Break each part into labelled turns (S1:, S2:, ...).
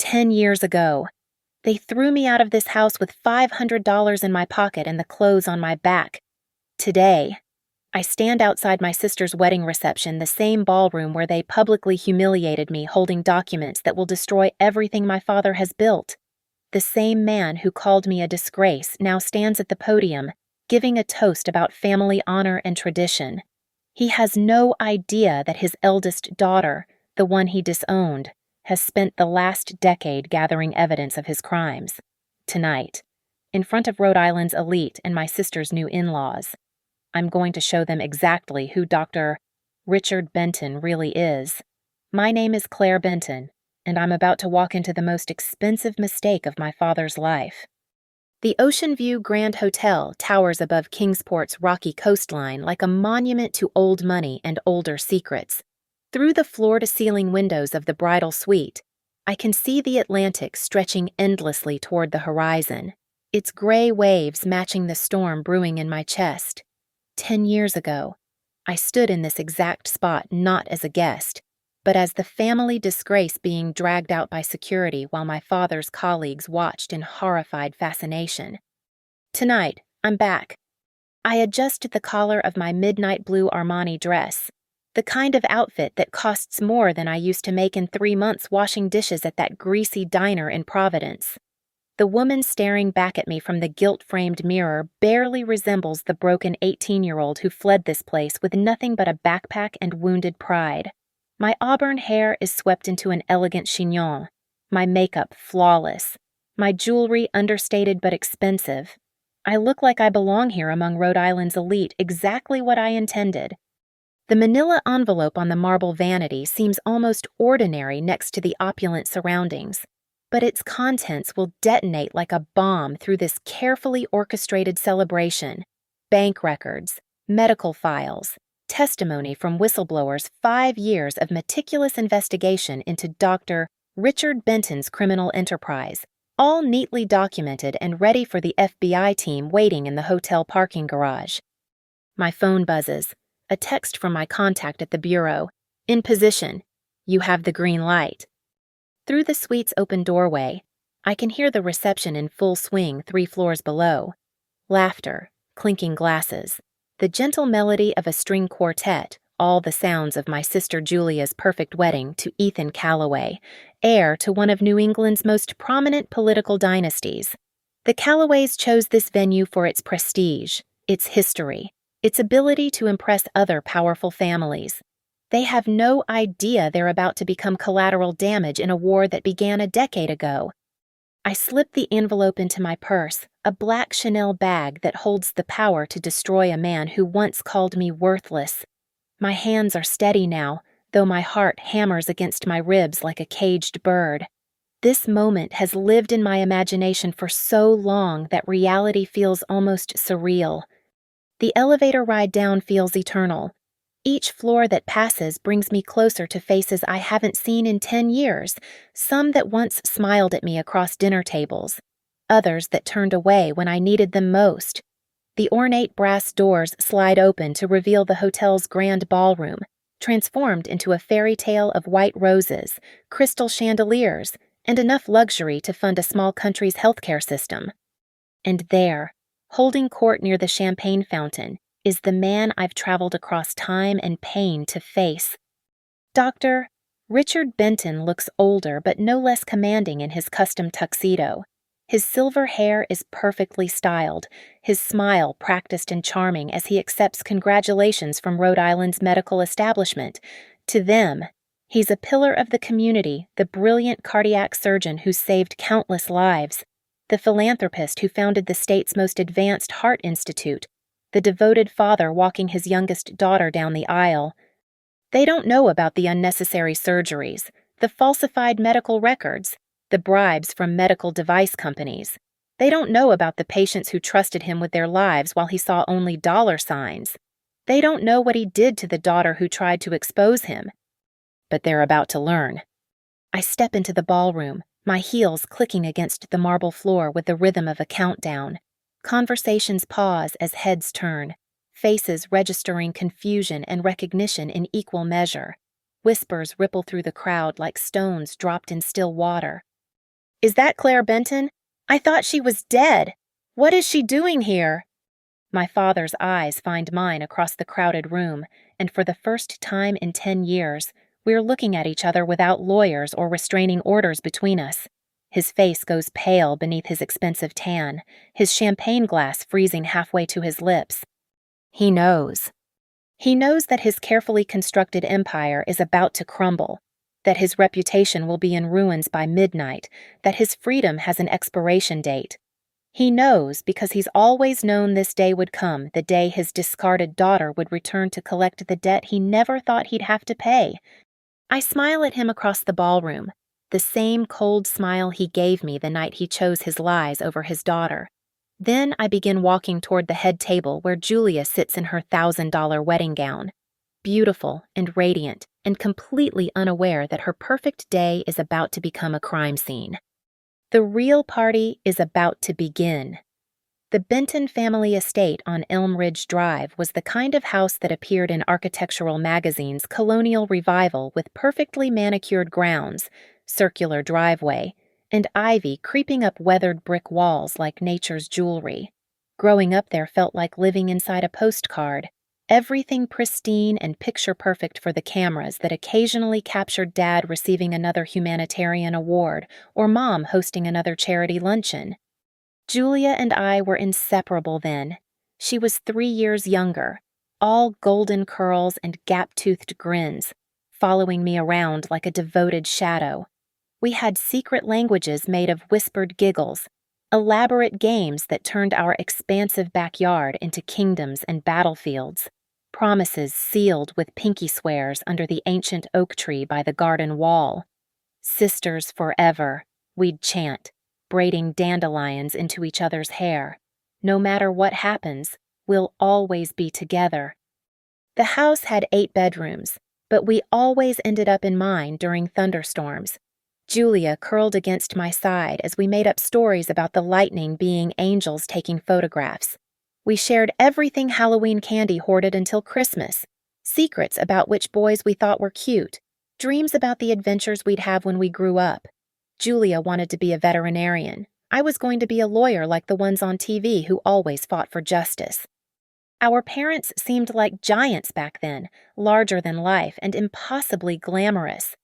S1: 10 years ago. They threw me out of this house with $500 in my pocket and the clothes on my back. Today, I stand outside my sister's wedding reception, the same ballroom where they publicly humiliated me, holding documents that will destroy everything my father has built. The same man who called me a disgrace now stands at the podium, giving a toast about family honor and tradition. He has no idea that his eldest daughter, the one he disowned, has spent the last decade gathering evidence of his crimes. Tonight, in front of Rhode Island's elite and my sister's new in-laws, I'm going to show them exactly who Dr. Richard Benton really is. My name is Claire Benton, and I'm about to walk into the most expensive mistake of my father's life. The Ocean View Grand Hotel towers above Kingsport's rocky coastline like a monument to old money and older secrets. Through the floor-to-ceiling windows of the bridal suite, I can see the Atlantic stretching endlessly toward the horizon, its gray waves matching the storm brewing in my chest. 10 years ago, I stood in this exact spot not as a guest, but as the family disgrace being dragged out by security while my father's colleagues watched in horrified fascination. Tonight, I'm back. I adjusted the collar of my midnight blue Armani dress, the kind of outfit that costs more than I used to make in 3 months washing dishes at that greasy diner in Providence. The woman staring back at me from the gilt-framed mirror barely resembles the broken 18-year-old who fled this place with nothing but a backpack and wounded pride. My auburn hair is swept into an elegant chignon, my makeup flawless, my jewelry understated but expensive. I look like I belong here among Rhode Island's elite, exactly what I intended. The manila envelope on the marble vanity seems almost ordinary next to the opulent surroundings, but its contents will detonate like a bomb through this carefully orchestrated celebration. Bank records, medical files, testimony from whistleblowers, 5 years of meticulous investigation into Dr. Richard Benton's criminal enterprise, all neatly documented and ready for the FBI team waiting in the hotel parking garage. My phone buzzes. A text from my contact at the bureau. In position. You have the green light. Through the suite's open doorway, I can hear the reception in full swing 3 floors below. Laughter, clinking glasses, the gentle melody of a string quartet, all the sounds of my sister Julia's perfect wedding to Ethan Callaway, heir to one of New England's most prominent political dynasties. The Callaways chose this venue for its prestige, its history, its ability to impress other powerful families. They have no idea they're about to become collateral damage in a war that began a decade ago. I slip the envelope into my purse, a black Chanel bag that holds the power to destroy a man who once called me worthless. My hands are steady now, though my heart hammers against my ribs like a caged bird. This moment has lived in my imagination for so long that reality feels almost surreal. The elevator ride down feels eternal. Each floor that passes brings me closer to faces I haven't seen in 10 years, some that once smiled at me across dinner tables, others that turned away when I needed them most. The ornate brass doors slide open to reveal the hotel's grand ballroom, transformed into a fairy tale of white roses, crystal chandeliers, and enough luxury to fund a small country's healthcare system. And there, holding court near the champagne fountain, is the man I've traveled across time and pain to face. Dr. Richard Benton looks older but no less commanding in his custom tuxedo. His silver hair is perfectly styled, his smile practiced and charming as he accepts congratulations from Rhode Island's medical establishment. To them, he's a pillar of the community, the brilliant cardiac surgeon who saved countless lives, the philanthropist who founded the state's most advanced heart institute, the devoted father walking his youngest daughter down the aisle. They don't know about the unnecessary surgeries, the falsified medical records, the bribes from medical device companies. They don't know about the patients who trusted him with their lives while he saw only dollar signs. They don't know what he did to the daughter who tried to expose him. But they're about to learn. I step into the ballroom, my heels clicking against the marble floor with the rhythm of a countdown. Conversations pause as heads turn, faces registering confusion and recognition in equal measure. Whispers ripple through the crowd like stones dropped in still water. Is that Claire Benton? I thought she was dead. What is she doing here?" My father's eyes find mine across the crowded room, and for the first time in 10 years, we're looking at each other without lawyers or restraining orders between us. His face goes pale beneath his expensive tan, his champagne glass freezing halfway to his lips. He knows. He knows that his carefully constructed empire is about to crumble, that his reputation will be in ruins by midnight, that his freedom has an expiration date. He knows because he's always known this day would come, the day his discarded daughter would return to collect the debt he never thought he'd have to pay. I smile at him across the ballroom, the same cold smile he gave me the night he chose his lies over his daughter. Then I begin walking toward the head table where Julia sits in her $1,000 wedding gown, beautiful and radiant, and completely unaware that her perfect day is about to become a crime scene. The real party is about to begin. The Benton family estate on Elm Ridge Drive was the kind of house that appeared in Architectural Magazine's Colonial Revival, with perfectly manicured grounds, circular driveway, and ivy creeping up weathered brick walls like nature's jewelry. Growing up there felt like living inside a postcard, everything pristine and picture-perfect for the cameras that occasionally captured Dad receiving another humanitarian award or Mom hosting another charity luncheon. Julia and I were inseparable then. She was 3 years younger, all golden curls and gap-toothed grins, following me around like a devoted shadow. We had secret languages made of whispered giggles, elaborate games that turned our expansive backyard into kingdoms and battlefields, promises sealed with pinky swears under the ancient oak tree by the garden wall. "Sisters forever," we'd chant, braiding dandelions into each other's hair. "No matter what happens, we'll always be together." The house had 8 bedrooms, but we always ended up in mine during thunderstorms. Julia curled against my side as we made up stories about the lightning being angels taking photographs. We shared everything Halloween candy hoarded until Christmas, secrets about which boys we thought were cute, dreams about the adventures we'd have when we grew up. Julia wanted to be a veterinarian. I was going to be a lawyer like the ones on TV who always fought for justice. Our parents seemed like giants back then, larger than life and impossibly glamorous.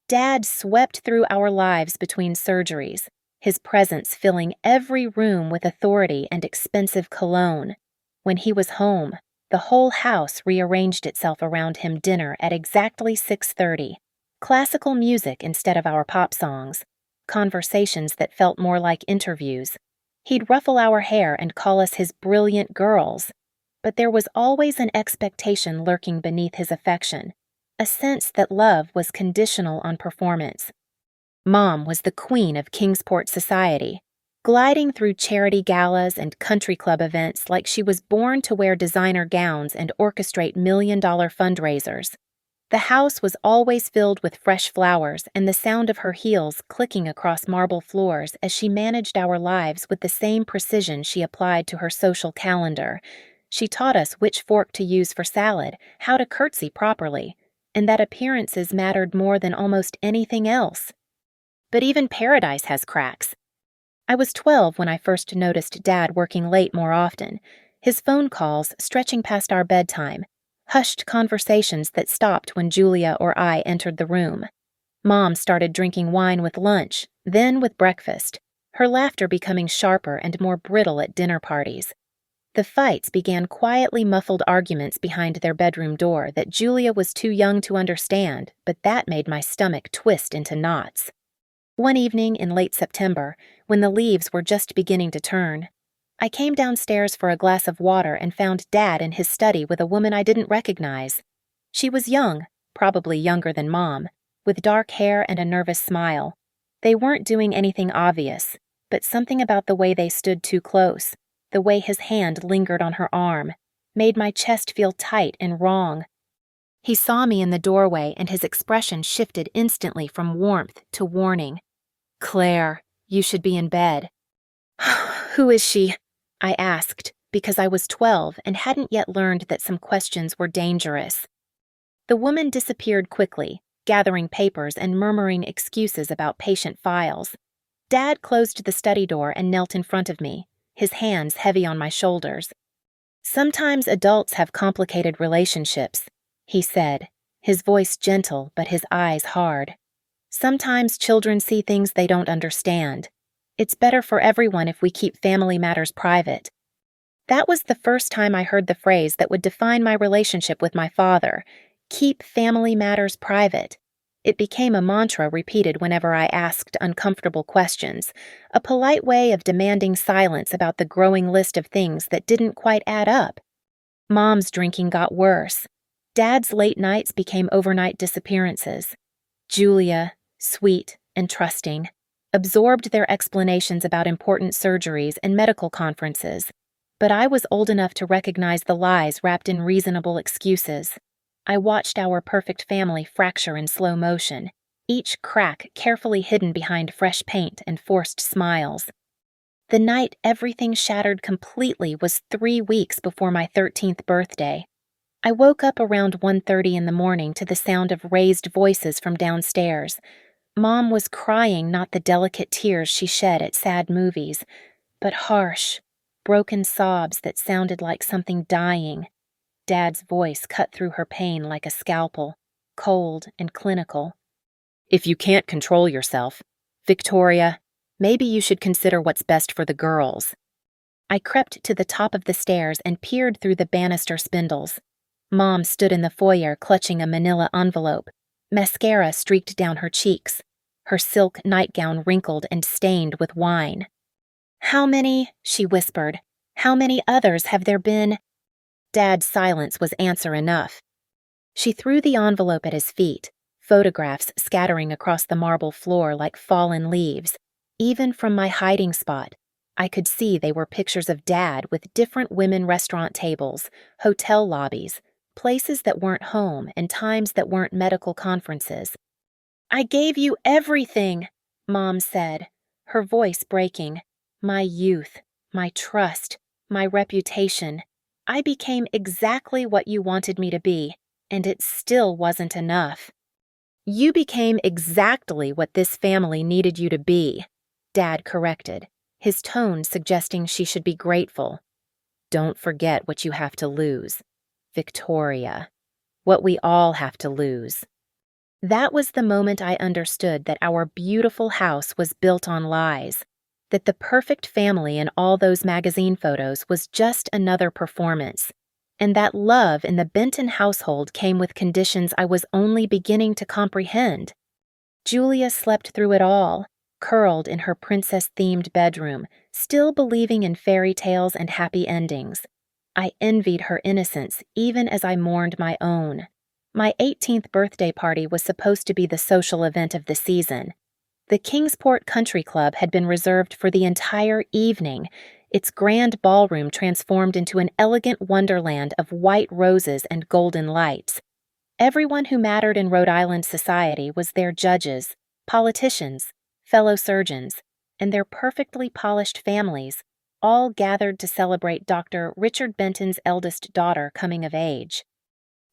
S1: Dad swept through our lives between surgeries, his presence filling every room with authority and expensive cologne. When he was home, the whole house rearranged itself around him dinner at exactly 6:30. Classical music instead of our pop songs. Conversations that felt more like interviews. He'd ruffle our hair and call us his brilliant girls. But there was always an expectation lurking beneath his affection, a sense that love was conditional on performance. Mom was the queen of Kingsport society, gliding through charity galas and country club events like she was born to wear designer gowns and orchestrate million-dollar fundraisers. The house was always filled with fresh flowers and the sound of her heels clicking across marble floors as she managed our lives with the same precision she applied to her social calendar. She taught us which fork to use for salad, how to curtsy properly, and that appearances mattered more than almost anything else. But even paradise has cracks. I was 12 when I first noticed Dad working late more often, his phone calls stretching past our bedtime, hushed conversations that stopped when Julia or I entered the room. Mom started drinking wine with lunch, then with breakfast, her laughter becoming sharper and more brittle at dinner parties. The fights began quietly muffled arguments behind their bedroom door that Julia was too young to understand, but that made my stomach twist into knots. One evening in late September, when the leaves were just beginning to turn, I came downstairs for a glass of water and found Dad in his study with a woman I didn't recognize. She was young, probably younger than Mom, with dark hair and a nervous smile. They weren't doing anything obvious, but something about the way they stood too close, the way his hand lingered on her arm, made my chest feel tight and wrong. He saw me in the doorway and his expression shifted instantly from warmth to warning. "Claire, you should be in bed." "Who is she?" I asked, because I was 12 and hadn't yet learned that some questions were dangerous. The woman disappeared quickly, gathering papers and murmuring excuses about patient files. Dad closed the study door and knelt in front of me, his hands heavy on my shoulders. "Sometimes adults have complicated relationships," he said, his voice gentle but his eyes hard. "Sometimes children see things they don't understand. It's better for everyone if we keep family matters private." That was the first time I heard the phrase that would define my relationship with my father: keep family matters private. It became a mantra repeated whenever I asked uncomfortable questions, a polite way of demanding silence about the growing list of things that didn't quite add up. Mom's drinking got worse. Dad's late nights became overnight disappearances. Julia, sweet and trusting, absorbed their explanations about important surgeries and medical conferences, but I was old enough to recognize the lies wrapped in reasonable excuses. I watched our perfect family fracture in slow motion, each crack carefully hidden behind fresh paint and forced smiles. The night everything shattered completely was 3 weeks before my 13th birthday. I woke up around 1:30 in the morning to the sound of raised voices from downstairs. Mom was crying not the delicate tears she shed at sad movies, but harsh, broken sobs that sounded like something dying. Dad's voice cut through her pain like a scalpel, cold and clinical. "If you can't control yourself, Victoria, maybe you should consider what's best for the girls." I crept to the top of the stairs and peered through the banister spindles. Mom stood in the foyer clutching a manila envelope. Mascara streaked down her cheeks, her silk nightgown wrinkled and stained with wine. "How many," she whispered, "how many others have there been?" Dad's silence was answer enough. She threw the envelope at his feet, photographs scattering across the marble floor like fallen leaves. Even from my hiding spot, I could see they were pictures of Dad with different women restaurant tables, hotel lobbies, places that weren't home and times that weren't medical conferences. "I gave you everything," Mom said, her voice breaking. "My youth, my trust, my reputation. I became exactly what you wanted me to be, and it still wasn't enough." "You became exactly what this family needed you to be," Dad corrected, his tone suggesting she should be grateful. "Don't forget what you have to lose, Victoria. What we all have to lose." That was the moment I understood that our beautiful house was built on lies, that the perfect family in all those magazine photos was just another performance, and that love in the Benton household came with conditions I was only beginning to comprehend. Julia slept through it all, curled in her princess-themed bedroom, still believing in fairy tales and happy endings. I envied her innocence even as I mourned my own. My 18th birthday party was supposed to be the social event of the season. The Kingsport Country Club had been reserved for the entire evening, its grand ballroom transformed into an elegant wonderland of white roses and golden lights. Everyone who mattered in Rhode Island society was their judges, politicians, fellow surgeons, and their perfectly polished families, all gathered to celebrate Dr. Richard Benton's eldest daughter coming of age.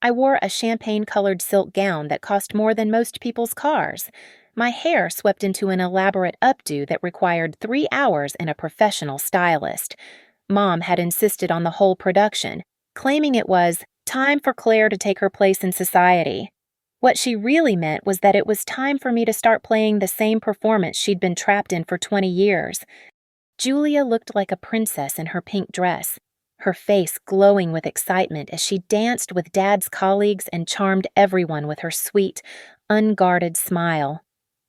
S1: I wore a champagne-colored silk gown that cost more than most people's cars. My hair swept into an elaborate updo that required 3 hours and a professional stylist. Mom had insisted on the whole production, claiming it was time for Claire to take her place in society. What she really meant was that it was time for me to start playing the same performance she'd been trapped in for 20 years. Julia looked like a princess in her pink dress, her face glowing with excitement as she danced with Dad's colleagues and charmed everyone with her sweet, unguarded smile.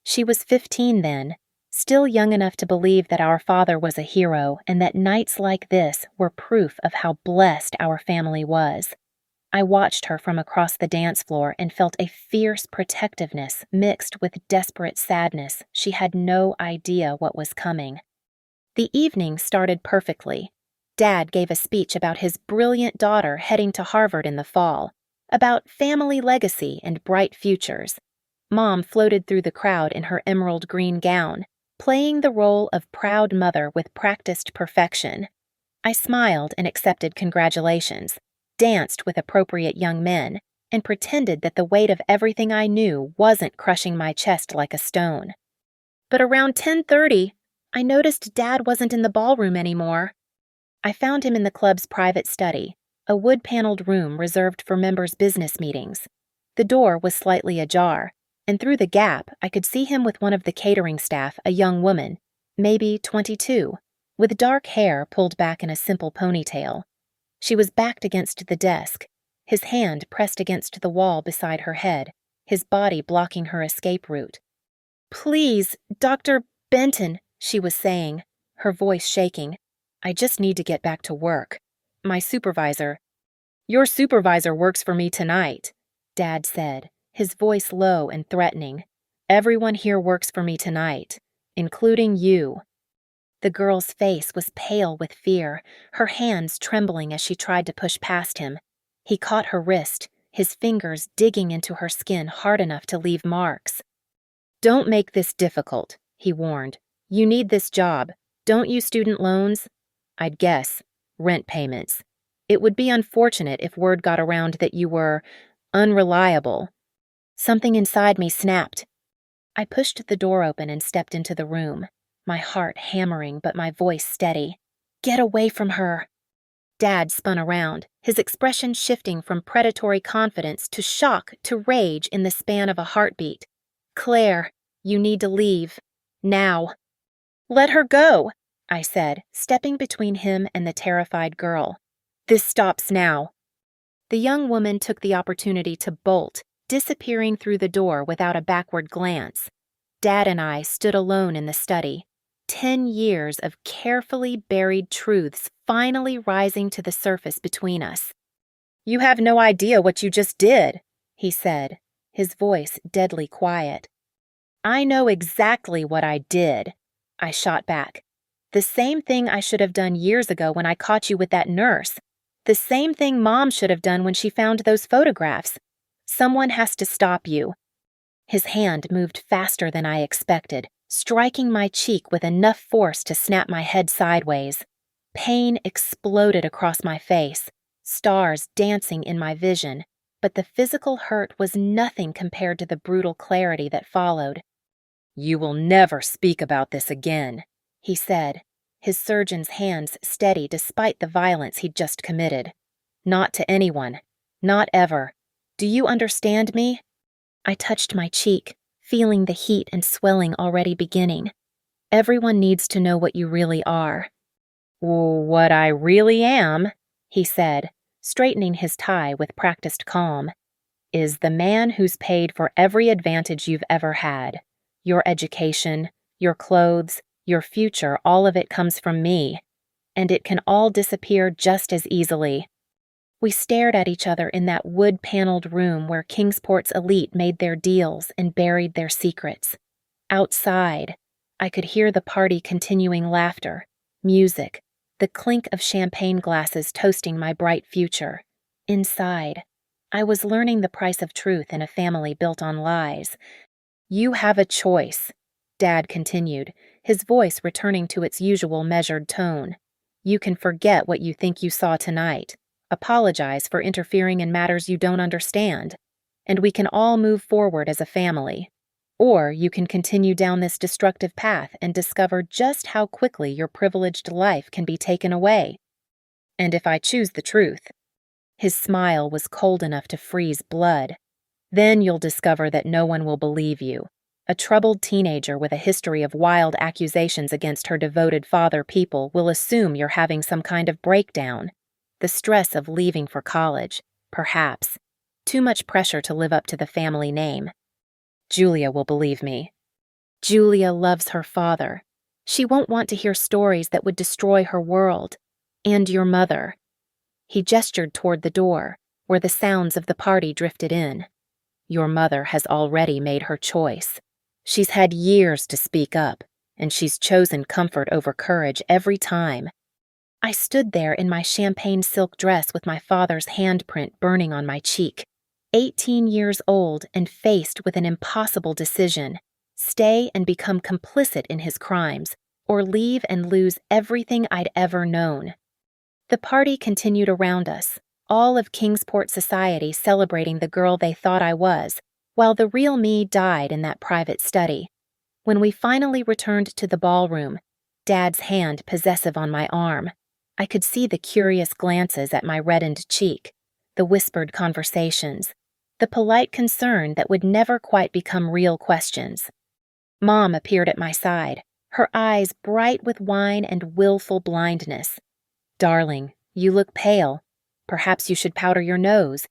S1: She was 15 then, still young enough to believe that our father was a hero and that nights like this were proof of how blessed our family was. I watched her from across the dance floor and felt a fierce protectiveness mixed with desperate sadness. She had no idea what was coming. The evening started perfectly. Dad gave a speech about his brilliant daughter heading to Harvard in the fall, about family legacy and bright futures. Mom floated through the crowd in her emerald green gown, playing the role of proud mother with practiced perfection. I smiled and accepted congratulations, danced with appropriate young men, and pretended that the weight of everything I knew wasn't crushing my chest like a stone. But around 10:30, I noticed Dad wasn't in the ballroom anymore. I found him in the club's private study, a wood-paneled room reserved for members' business meetings. The door was slightly ajar, and through the gap I could see him with one of the catering staff, a young woman, maybe 22, with dark hair pulled back in a simple ponytail. She was backed against the desk, his hand pressed against the wall beside her head, his body blocking her escape route. "Please, Dr. Benton," she was saying, her voice shaking. "I just need to get back to work. My supervisor—" "Your supervisor works for me tonight," Dad said, his voice low and threatening. "Everyone here works for me tonight, including you." The girl's face was pale with fear, her hands trembling as she tried to push past him. He caught her wrist, his fingers digging into her skin hard enough to leave marks. "Don't make this difficult," he warned. "You need this job. Don't you student loans? I'd guess. Rent payments. It would be unfortunate if word got around that you were unreliable." Something inside me snapped. I pushed the door open and stepped into the room, my heart hammering but my voice steady. "Get away from her!" Dad spun around, his expression shifting from predatory confidence to shock to rage in the span of a heartbeat. "Claire, you need to leave. Now." "Let her go," I said, stepping between him and the terrified girl. "This stops now." The young woman took the opportunity to bolt, disappearing through the door without a backward glance. Dad and I stood alone in the study, 10 years of carefully buried truths finally rising to the surface between us. "You have no idea what you just did," he said, his voice deadly quiet. "I know exactly what I did," I shot back. "The same thing I should have done years ago when I caught you with that nurse. The same thing Mom should have done when she found those photographs. Someone has to stop you." His hand moved faster than I expected, striking my cheek with enough force to snap my head sideways. Pain exploded across my face, stars dancing in my vision, but the physical hurt was nothing compared to the brutal clarity that followed. "You will never speak about this again," he said, his surgeon's hands steady despite the violence he'd just committed. "Not to anyone. Not ever. Do you understand me?" I touched my cheek, feeling the heat and swelling already beginning. "Everyone needs to know what you really are." "What I really am," he said, straightening his tie with practiced calm, "is the man who's paid for every advantage you've ever had. Your education, your clothes, your future, all of it comes from me. And it can all disappear just as easily." We stared at each other in that wood-paneled room where Kingsport's elite made their deals and buried their secrets. Outside, I could hear the party continuing laughter, music, the clink of champagne glasses toasting my bright future. Inside, I was learning the price of truth in a family built on lies. "You have a choice," Dad continued, his voice returning to its usual measured tone. "You can forget what you think you saw tonight, apologize for interfering in matters you don't understand, and we can all move forward as a family. Or you can continue down this destructive path and discover just how quickly your privileged life can be taken away. And if I choose the truth," his smile was cold enough to freeze blood, "then you'll discover that no one will believe you. A troubled teenager with a history of wild accusations against her devoted father people will assume you're having some kind of breakdown. The stress of leaving for college, perhaps. Too much pressure to live up to the family name. Julia will believe me. Julia loves her father. She won't want to hear stories that would destroy her world. And your mother." He gestured toward the door, where the sounds of the party drifted in. "Your mother has already made her choice. She's had years to speak up, and she's chosen comfort over courage every time." I stood there in my champagne silk dress with my father's handprint burning on my cheek, 18 years old and faced with an impossible decision: stay and become complicit in his crimes, or leave and lose everything I'd ever known. The party continued around us, all of Kingsport society celebrating the girl they thought I was, while the real me died in that private study. When we finally returned to the ballroom, Dad's hand possessive on my arm. I could see the curious glances at my reddened cheek, the whispered conversations, the polite concern that would never quite become real questions. Mom appeared at my side, her eyes bright with wine and willful blindness. "Darling, you look pale. Perhaps you should powder your nose."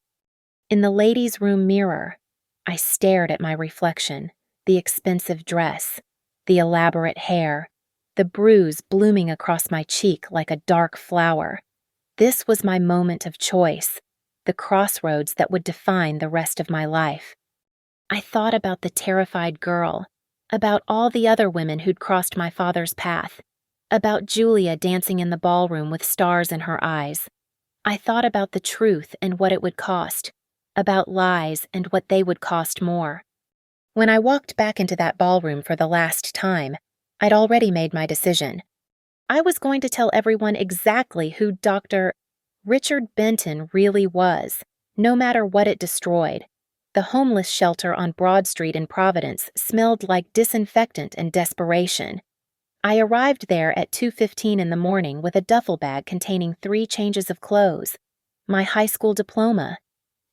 S1: In the ladies' room mirror, I stared at my reflection, the expensive dress, the elaborate hair, the bruise blooming across my cheek like a dark flower. This was my moment of choice, the crossroads that would define the rest of my life. I thought about the terrified girl, about all the other women who'd crossed my father's path, about Julia dancing in the ballroom with stars in her eyes. I thought about the truth and what it would cost, about lies and what they would cost more. When I walked back into that ballroom for the last time, I'd already made my decision. I was going to tell everyone exactly who Dr. Richard Benton really was, no matter what it destroyed. The homeless shelter on Broad Street in Providence smelled like disinfectant and desperation. I arrived there at 2:15 in the morning with a duffel bag containing 3 changes of clothes, my high school diploma,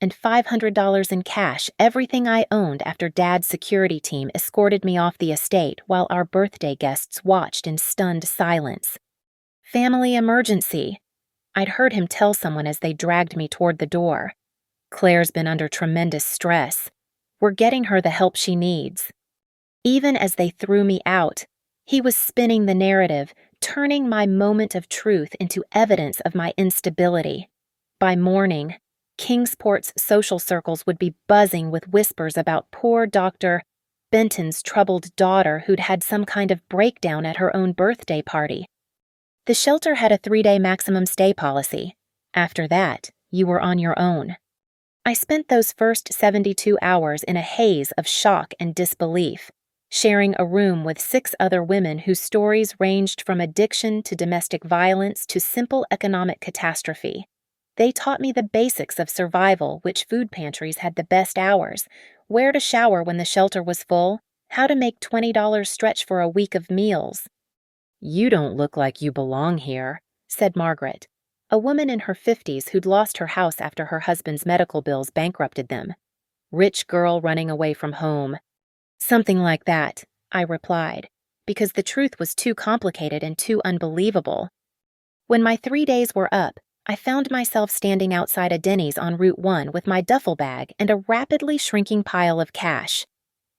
S1: and $500 in cash, everything I owned after Dad's security team escorted me off the estate while our birthday guests watched in stunned silence. "Family emergency," I'd heard him tell someone as they dragged me toward the door. "Claire's been under tremendous stress. We're getting her the help she needs." Even as they threw me out, he was spinning the narrative, turning my moment of truth into evidence of my instability. By morning, Kingsport's social circles would be buzzing with whispers about poor Dr. Benton's troubled daughter who'd had some kind of breakdown at her own birthday party. The shelter had a 3-day maximum stay policy. After that, you were on your own. I spent those first 72 hours in a haze of shock and disbelief, sharing a room with 6 other women whose stories ranged from addiction to domestic violence to simple economic catastrophe. They taught me the basics of survival, which food pantries had the best hours, where to shower when the shelter was full, how to make $20 stretch for a week of meals. "You don't look like you belong here," said Margaret, a woman in her 50s who'd lost her house after her husband's medical bills bankrupted them. "Rich girl running away from home." "Something like that," I replied, because the truth was too complicated and too unbelievable. When my 3 days were up, I found myself standing outside a Denny's on Route 1 with my duffel bag and a rapidly shrinking pile of cash.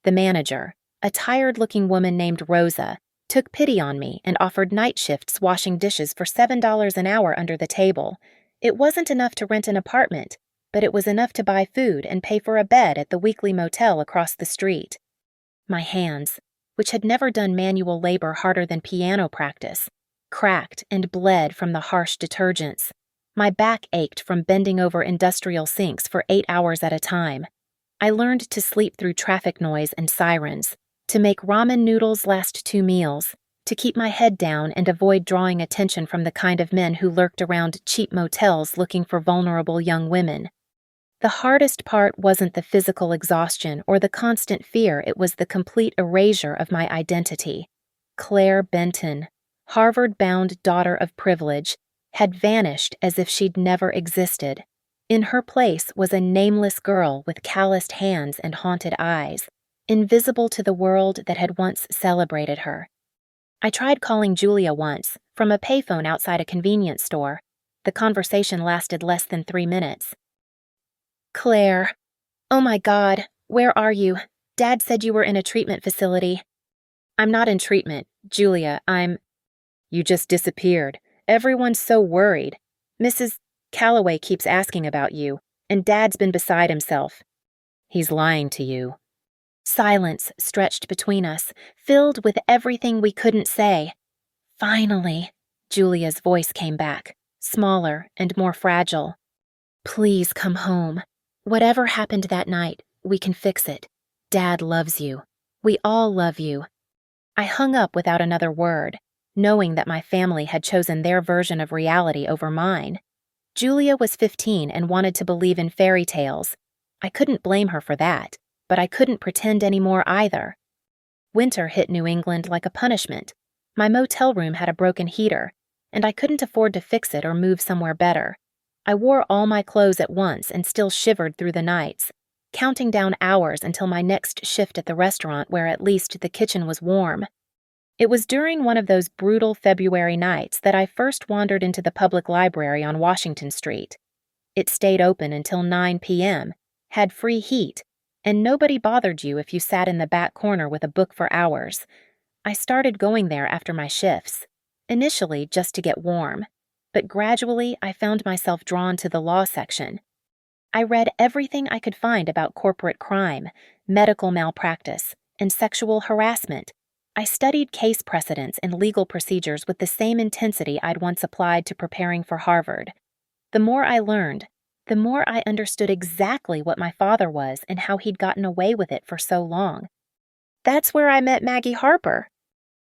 S1: The manager, a tired-looking woman named Rosa, took pity on me and offered night shifts washing dishes for $7 an hour under the table. It wasn't enough to rent an apartment, but it was enough to buy food and pay for a bed at the weekly motel across the street. My hands, which had never done manual labor harder than piano practice, cracked and bled from the harsh detergents. My back ached from bending over industrial sinks for 8 hours at a time. I learned to sleep through traffic noise and sirens, to make ramen noodles last 2 meals, to keep my head down and avoid drawing attention from the kind of men who lurked around cheap motels looking for vulnerable young women. The hardest part wasn't the physical exhaustion or the constant fear, it was the complete erasure of my identity. Claire Benton, Harvard-bound daughter of privilege, had vanished as if she'd never existed. In her place was a nameless girl with calloused hands and haunted eyes, invisible to the world that had once celebrated her. I tried calling Julia once, from a payphone outside a convenience store. The conversation lasted less than 3 minutes. "Claire, oh my God, where are you? Dad said you were in a treatment facility." "I'm not in treatment, Julia, You just disappeared. Everyone's so worried. Mrs. Calloway keeps asking about you, and Dad's been beside himself." "He's lying to you." Silence stretched between us, filled with everything we couldn't say. "Finally," Julia's voice came back, smaller and more fragile. "Please come home. Whatever happened that night, we can fix it. Dad loves you. We all love you." I hung up without another word, knowing that my family had chosen their version of reality over mine. Julia was 15 and wanted to believe in fairy tales. I couldn't blame her for that, but I couldn't pretend anymore either. Winter hit New England like a punishment. My motel room had a broken heater, and I couldn't afford to fix it or move somewhere better. I wore all my clothes at once and still shivered through the nights, counting down hours until my next shift at the restaurant where at least the kitchen was warm. It was during one of those brutal February nights that I first wandered into the public library on Washington Street. It stayed open until 9 p.m., had free heat, and nobody bothered you if you sat in the back corner with a book for hours. I started going there after my shifts, initially just to get warm, but gradually I found myself drawn to the law section. I read everything I could find about corporate crime, medical malpractice, and sexual harassment. I studied case precedents and legal procedures with the same intensity I'd once applied to preparing for Harvard. The more I learned, the more I understood exactly what my father was and how he'd gotten away with it for so long. That's where I met Maggie Harper.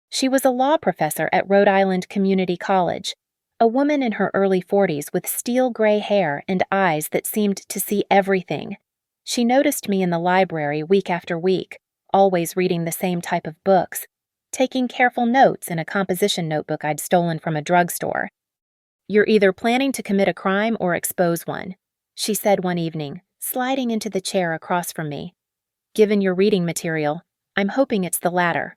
S1: She was a law professor at Rhode Island Community College, a woman in her early 40s with steel gray hair and eyes that seemed to see everything. She noticed me in the library week after week, always reading the same type of books, taking careful notes in a composition notebook I'd stolen from a drugstore. "You're either planning to commit a crime or expose one," she said one evening, sliding into the chair across from me. "Given your reading material, I'm hoping it's the latter."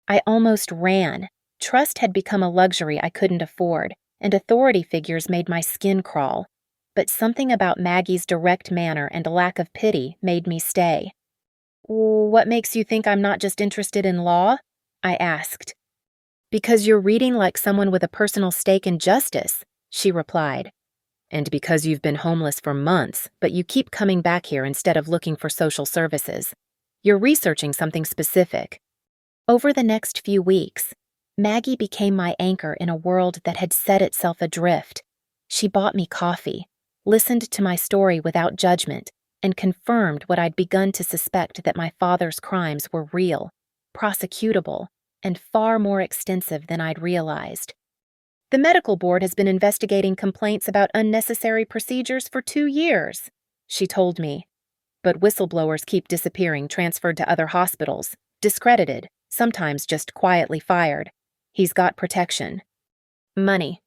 S1: I almost ran. Trust had become a luxury I couldn't afford, and authority figures made my skin crawl. But something about Maggie's direct manner and lack of pity made me stay. "What makes you think I'm not just interested in law?" I asked. "Because you're reading like someone with a personal stake in justice," she replied. "And because you've been homeless for months, but you keep coming back here instead of looking for social services. You're researching something specific." Over the next few weeks, Maggie became my anchor in a world that had set itself adrift. She bought me coffee, listened to my story without judgment, and confirmed what I'd begun to suspect, that my father's crimes were real, prosecutable, and far more extensive than I'd realized. "The medical board has been investigating complaints about unnecessary procedures for 2 years, she told me. "But whistleblowers keep disappearing, transferred to other hospitals, discredited, sometimes just quietly fired. He's got protection." Money.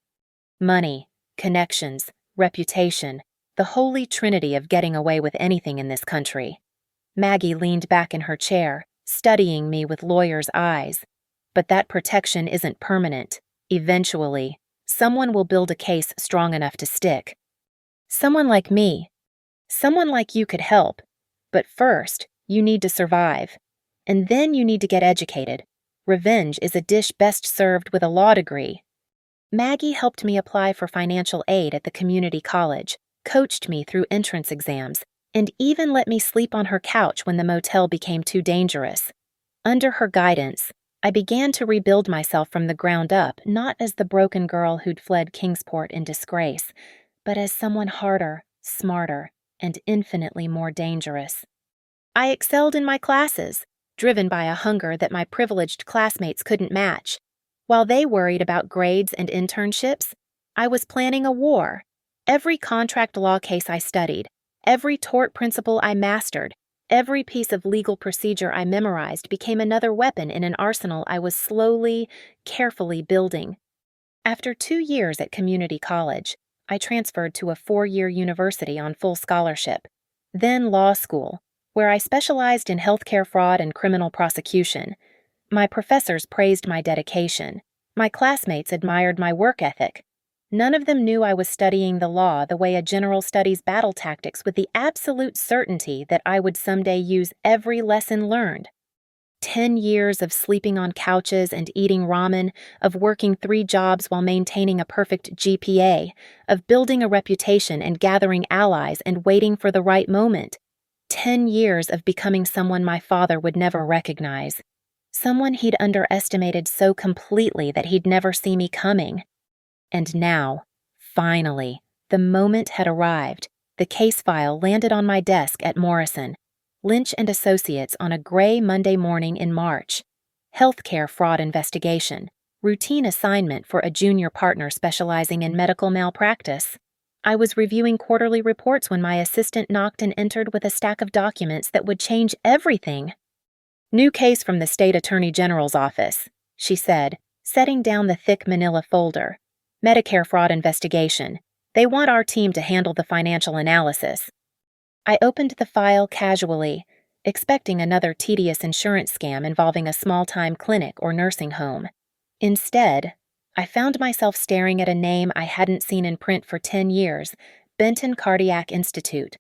S1: Money, connections, reputation, the holy trinity of getting away with anything in this country. Maggie leaned back in her chair, studying me with lawyer's eyes. "But that protection isn't permanent. Eventually, someone will build a case strong enough to stick. Someone like me. Someone like you could help. But first, you need to survive. And then you need to get educated. Revenge is a dish best served with a law degree." Maggie helped me apply for financial aid at the community college, coached me through entrance exams, and even let me sleep on her couch when the motel became too dangerous. Under her guidance, I began to rebuild myself from the ground up, not as the broken girl who'd fled Kingsport in disgrace, but as someone harder, smarter, and infinitely more dangerous. I excelled in my classes, driven by a hunger that my privileged classmates couldn't match. While they worried about grades and internships, I was planning a war. Every contract law case I studied, every tort principle I mastered, every piece of legal procedure I memorized became another weapon in an arsenal I was slowly, carefully building. After 2 years at community college, I transferred to a 4-year university on full scholarship, then law school, where I specialized in healthcare fraud and criminal prosecution. My professors praised my dedication. My classmates admired my work ethic. None of them knew I was studying the law the way a general studies battle tactics with the absolute certainty that I would someday use every lesson learned. 10 years of sleeping on couches and eating ramen, of working 3 jobs while maintaining a perfect GPA, of building a reputation and gathering allies and waiting for the right moment. 10 years of becoming someone my father would never recognize. Someone he'd underestimated so completely that he'd never see me coming. And now, finally, the moment had arrived. The case file landed on my desk at Morrison, Lynch and Associates, on a gray Monday morning in March. Healthcare fraud investigation, routine assignment for a junior partner specializing in medical malpractice. I was reviewing quarterly reports when my assistant knocked and entered with a stack of documents that would change everything. "New case from the state attorney general's office," she said, setting down the thick manila folder. Medicare fraud investigation. They want our team to handle the financial analysis. I opened the file casually, expecting another tedious insurance scam involving a small-time clinic or nursing home. Instead, I found myself staring at a name I hadn't seen in print for 10 years, Benton Cardiac Institute.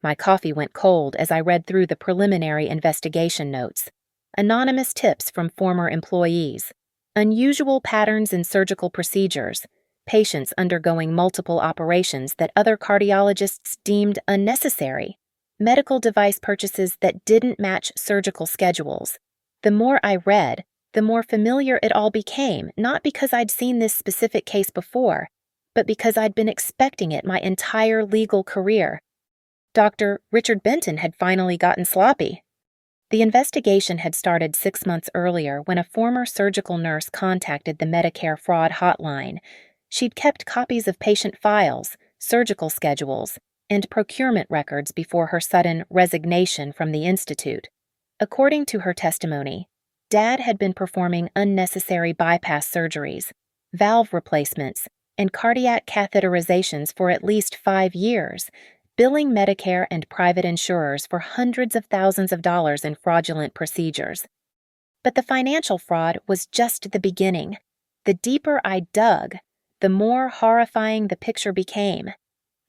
S1: My coffee went cold as I read through the preliminary investigation notes. Anonymous tips from former employees. Unusual patterns in surgical procedures. Patients undergoing multiple operations that other cardiologists deemed unnecessary. Medical device purchases that didn't match surgical schedules. The more I read, the more familiar it all became, not because I'd seen this specific case before, but because I'd been expecting it my entire legal career. Dr. Richard Benton had finally gotten sloppy. The investigation had started 6 months earlier when a former surgical nurse contacted the Medicare fraud hotline. She'd kept copies of patient files, surgical schedules, and procurement records before her sudden resignation from the institute. According to her testimony, Dad had been performing unnecessary bypass surgeries, valve replacements, and cardiac catheterizations for at least 5 years, billing Medicare and private insurers for hundreds of thousands of dollars in fraudulent procedures. But the financial fraud was just the beginning. The deeper I dug, the more horrifying the picture became.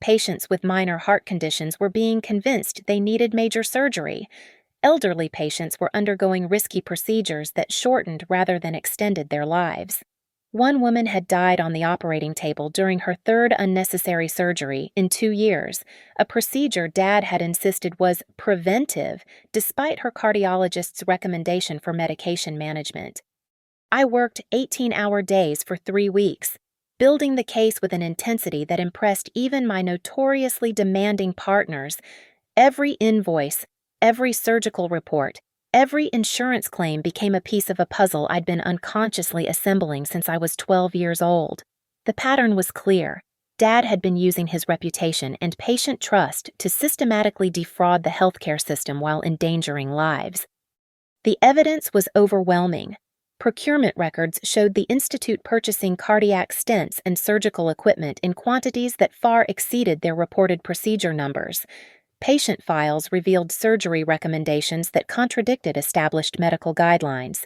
S1: Patients with minor heart conditions were being convinced they needed major surgery. Elderly patients were undergoing risky procedures that shortened rather than extended their lives. One woman had died on the operating table during her third unnecessary surgery in 2 years, a procedure Dad had insisted was preventive despite her cardiologist's recommendation for medication management. I worked 18-hour days for 3 weeks, building the case with an intensity that impressed even my notoriously demanding partners. Every invoice, every surgical report, every insurance claim became a piece of a puzzle I'd been unconsciously assembling since I was 12 years old. The pattern was clear. Dad had been using his reputation and patient trust to systematically defraud the healthcare system while endangering lives. The evidence was overwhelming. Procurement records showed the institute purchasing cardiac stents and surgical equipment in quantities that far exceeded their reported procedure numbers. Patient files revealed surgery recommendations that contradicted established medical guidelines.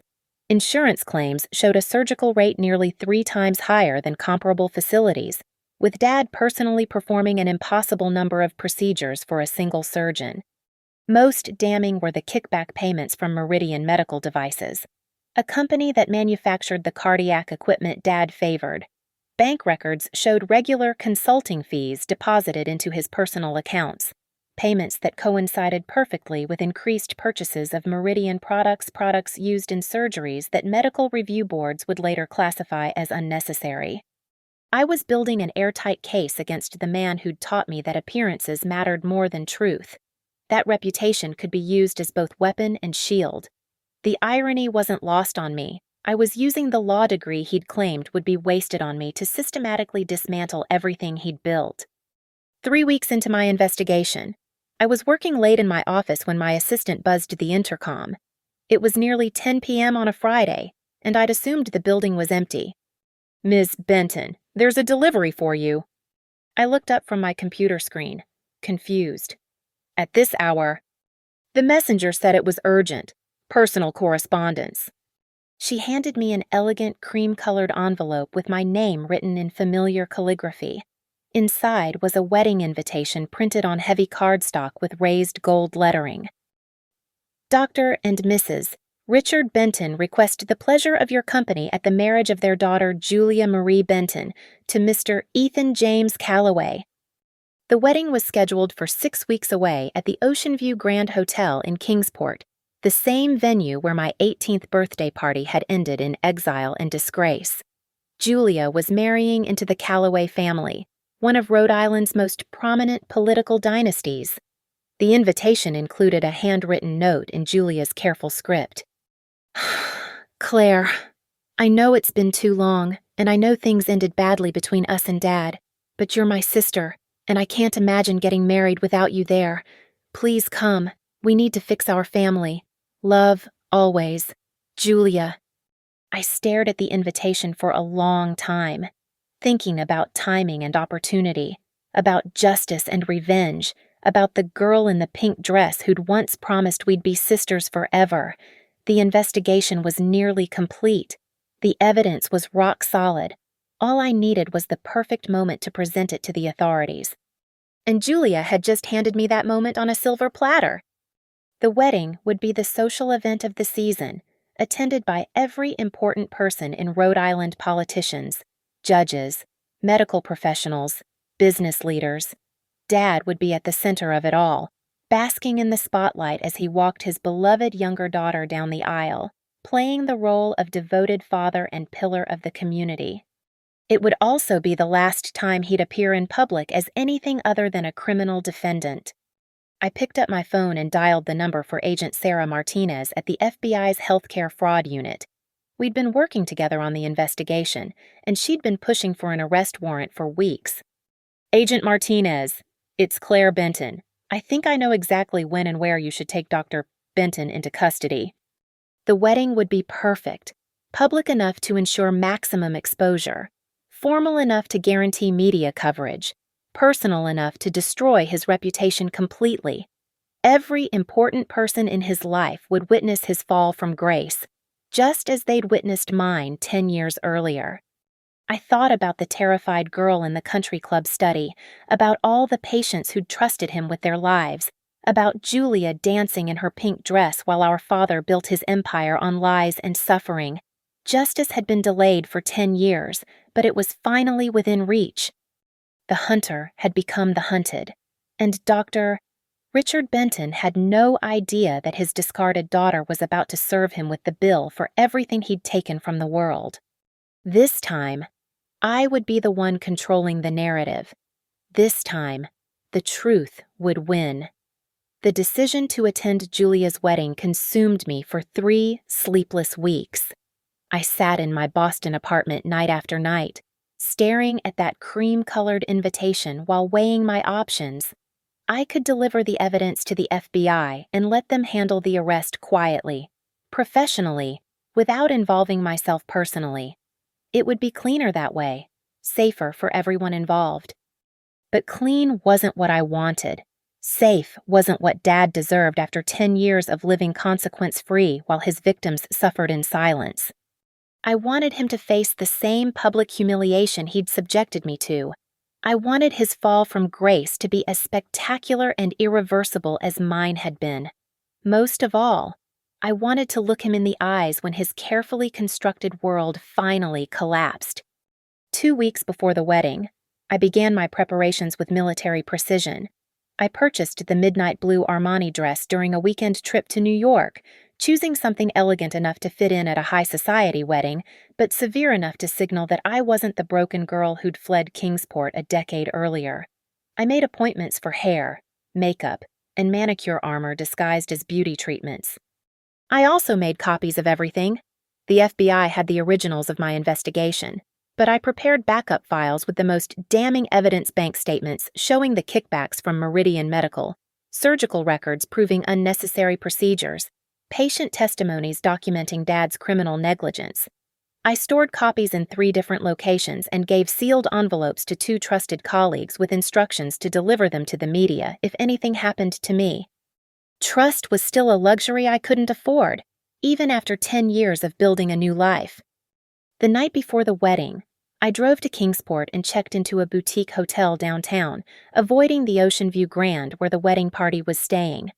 S1: Insurance claims showed a surgical rate nearly 3 times higher than comparable facilities, with Dad personally performing an impossible number of procedures for a single surgeon. Most damning were the kickback payments from Meridian Medical Devices, a company that manufactured the cardiac equipment Dad favored. Bank records showed regular consulting fees deposited into his personal accounts. Payments that coincided perfectly with increased purchases of Meridian products used in surgeries that medical review boards would later classify as unnecessary. I was building an airtight case against the man who'd taught me that appearances mattered more than truth. That reputation could be used as both weapon and shield. The irony wasn't lost on me. I was using the law degree he'd claimed would be wasted on me to systematically dismantle everything he'd built. 3 weeks into my investigation, I was working late in my office when my assistant buzzed the intercom. It was nearly 10 p.m. on a Friday, and I'd assumed the building was empty. "Ms. Benton, there's a delivery for you." I looked up from my computer screen, confused. At this hour, the messenger said it was urgent, personal correspondence. She handed me an elegant cream-colored envelope with my name written in familiar calligraphy. Inside was a wedding invitation printed on heavy cardstock with raised gold lettering. "Dr. and Mrs. Richard Benton request the pleasure of your company at the marriage of their daughter Julia Marie Benton to Mr. Ethan James Calloway." The wedding was scheduled for 6 weeks away at the Ocean View Grand Hotel in Kingsport, the same venue where my 18th birthday party had ended in exile and disgrace. Julia was marrying into the Calloway family, one of Rhode Island's most prominent political dynasties. The invitation included a handwritten note in Julia's careful script. "Claire, I know it's been too long, and I know things ended badly between us and Dad, but you're my sister, and I can't imagine getting married without you there. Please come. We need to fix our family. Love, always. Julia." I stared at the invitation for a long time, thinking about timing and opportunity, about justice and revenge, about the girl in the pink dress who'd once promised we'd be sisters forever. The investigation was nearly complete. The evidence was rock solid. All I needed was the perfect moment to present it to the authorities. And Julia had just handed me that moment on a silver platter. The wedding would be the social event of the season, attended by every important person in Rhode Island: politicians, judges, medical professionals, business leaders. Dad would be at the center of it all, basking in the spotlight as he walked his beloved younger daughter down the aisle, playing the role of devoted father and pillar of the community. It would also be the last time he'd appear in public as anything other than a criminal defendant. I picked up my phone and dialed the number for Agent Sarah Martinez at the FBI's Healthcare Fraud Unit. We'd been working together on the investigation, and she'd been pushing for an arrest warrant for weeks. "Agent Martinez, it's Claire Benton. I think I know exactly when and where you should take Dr. Benton into custody." The wedding would be perfect, public enough to ensure maximum exposure, formal enough to guarantee media coverage, personal enough to destroy his reputation completely. Every important person in his life would witness his fall from grace, just as they'd witnessed mine 10 years earlier. I thought about the terrified girl in the country club study, about all the patients who'd trusted him with their lives, about Julia dancing in her pink dress while our father built his empire on lies and suffering. Justice had been delayed for 10 years, but it was finally within reach. The hunter had become the hunted, and Dr. Richard Benton had no idea that his discarded daughter was about to serve him with the bill for everything he'd taken from the world. This time, I would be the one controlling the narrative. This time, the truth would win. The decision to attend Julia's wedding consumed me for 3 sleepless weeks. I sat in my Boston apartment night after night, staring at that cream-colored invitation while weighing my options. I could deliver the evidence to the FBI and let them handle the arrest quietly, professionally, without involving myself personally. It would be cleaner that way, safer for everyone involved. But clean wasn't what I wanted. Safe wasn't what Dad deserved after 10 years of living consequence-free while his victims suffered in silence. I wanted him to face the same public humiliation he'd subjected me to. I wanted his fall from grace to be as spectacular and irreversible as mine had been. Most of all, I wanted to look him in the eyes when his carefully constructed world finally collapsed. 2 weeks before the wedding, I began my preparations with military precision. I purchased the midnight blue Armani dress during a weekend trip to New York, choosing something elegant enough to fit in at a high society wedding, but severe enough to signal that I wasn't the broken girl who'd fled Kingsport a decade earlier. I made appointments for hair, makeup, and manicure armor disguised as beauty treatments. I also made copies of everything. The FBI had the originals of my investigation, but I prepared backup files with the most damning evidence bank statements showing the kickbacks from Meridian Medical, surgical records proving unnecessary procedures, patient testimonies documenting Dad's criminal negligence. I stored copies in 3 different locations and gave sealed envelopes to 2 trusted colleagues with instructions to deliver them to the media if anything happened to me. Trust was still a luxury I couldn't afford, even after 10 years of building a new life. The night before the wedding, I drove to Kingsport and checked into a boutique hotel downtown, avoiding the Ocean View Grand where the wedding party was staying.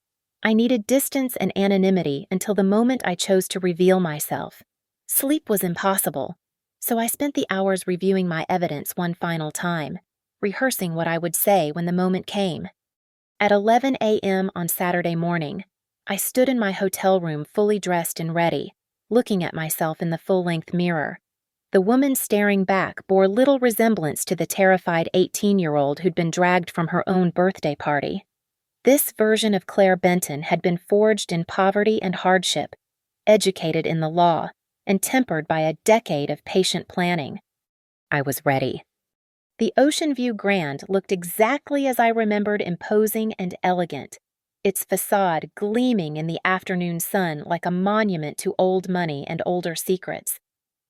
S1: I needed distance and anonymity until the moment I chose to reveal myself. Sleep was impossible, so I spent the hours reviewing my evidence one final time, rehearsing what I would say when the moment came. At 11 a.m. on Saturday morning, I stood in my hotel room fully dressed and ready, looking at myself in the full-length mirror. The woman staring back bore little resemblance to the terrified 18-year-old who'd been dragged from her own birthday party. This version of Claire Benton had been forged in poverty and hardship, educated in the law, and tempered by a decade of patient planning. I was ready. The Ocean View Grand looked exactly as I remembered, imposing and elegant, its facade gleaming in the afternoon sun like a monument to old money and older secrets.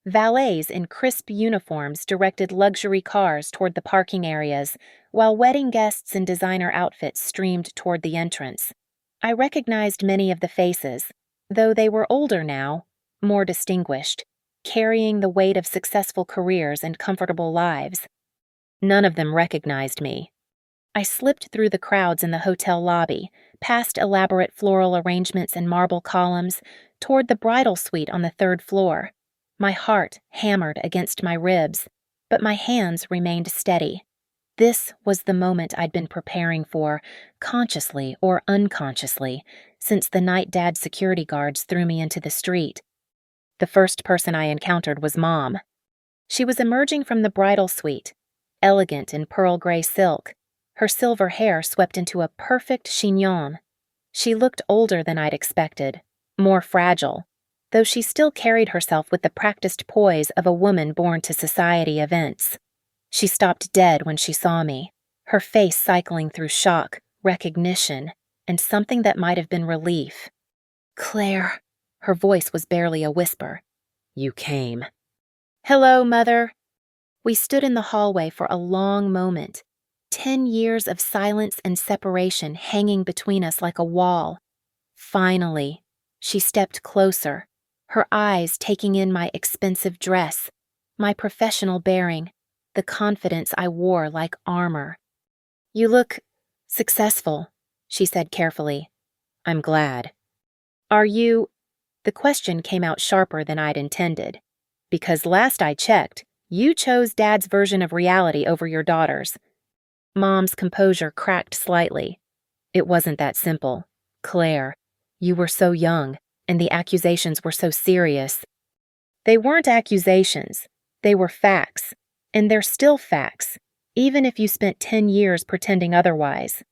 S1: Valets in crisp uniforms directed luxury cars toward the parking areas, while wedding guests in designer outfits streamed toward the entrance. I recognized many of the faces, though they were older now, more distinguished, carrying the weight of successful careers and comfortable lives. None of them recognized me. I slipped through the crowds in the hotel lobby, past elaborate floral arrangements and marble columns, toward the bridal suite on the third floor. My heart hammered against my ribs, but my hands remained steady. This was the moment I'd been preparing for, consciously or unconsciously, since the night Dad's security guards threw me into the street. The first person I encountered was Mom. She was emerging from the bridal suite, elegant in pearl gray silk, her silver hair swept into a perfect chignon. She looked older than I'd expected, more fragile, though she still carried herself with the practiced poise of a woman born to society events. She stopped dead when she saw me, her face cycling through shock, recognition, and something that might have been relief. "Claire," her voice was barely a whisper. "You came." "Hello, Mother." We stood in the hallway for a long moment, 10 years of silence and separation hanging between us like a wall. Finally, she stepped closer, her eyes taking in my expensive dress, my professional bearing, the confidence I wore like armor. "You look successful," she said carefully. "I'm glad." "Are you—" The question came out sharper than I'd intended. "Because last I checked, you chose Dad's version of reality over your daughter's." Mom's composure cracked slightly. "It wasn't that simple. Claire, you were so young, and the accusations were so serious." "They weren't accusations. They were facts. And they're still facts, even if you spent 10 years pretending otherwise."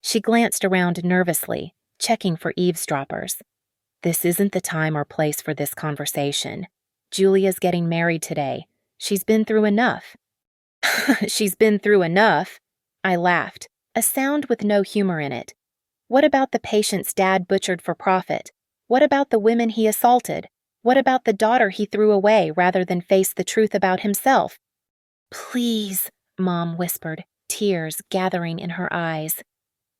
S1: She glanced around nervously, checking for eavesdroppers. "This isn't the time or place for this conversation. Julia's getting married today. She's been through enough." "She's been through enough?" I laughed, a sound with no humor in it. "What about the patients Dad butchered for profit? What about the women he assaulted? What about the daughter he threw away rather than face the truth about himself?" "Please," Mom whispered, tears gathering in her eyes.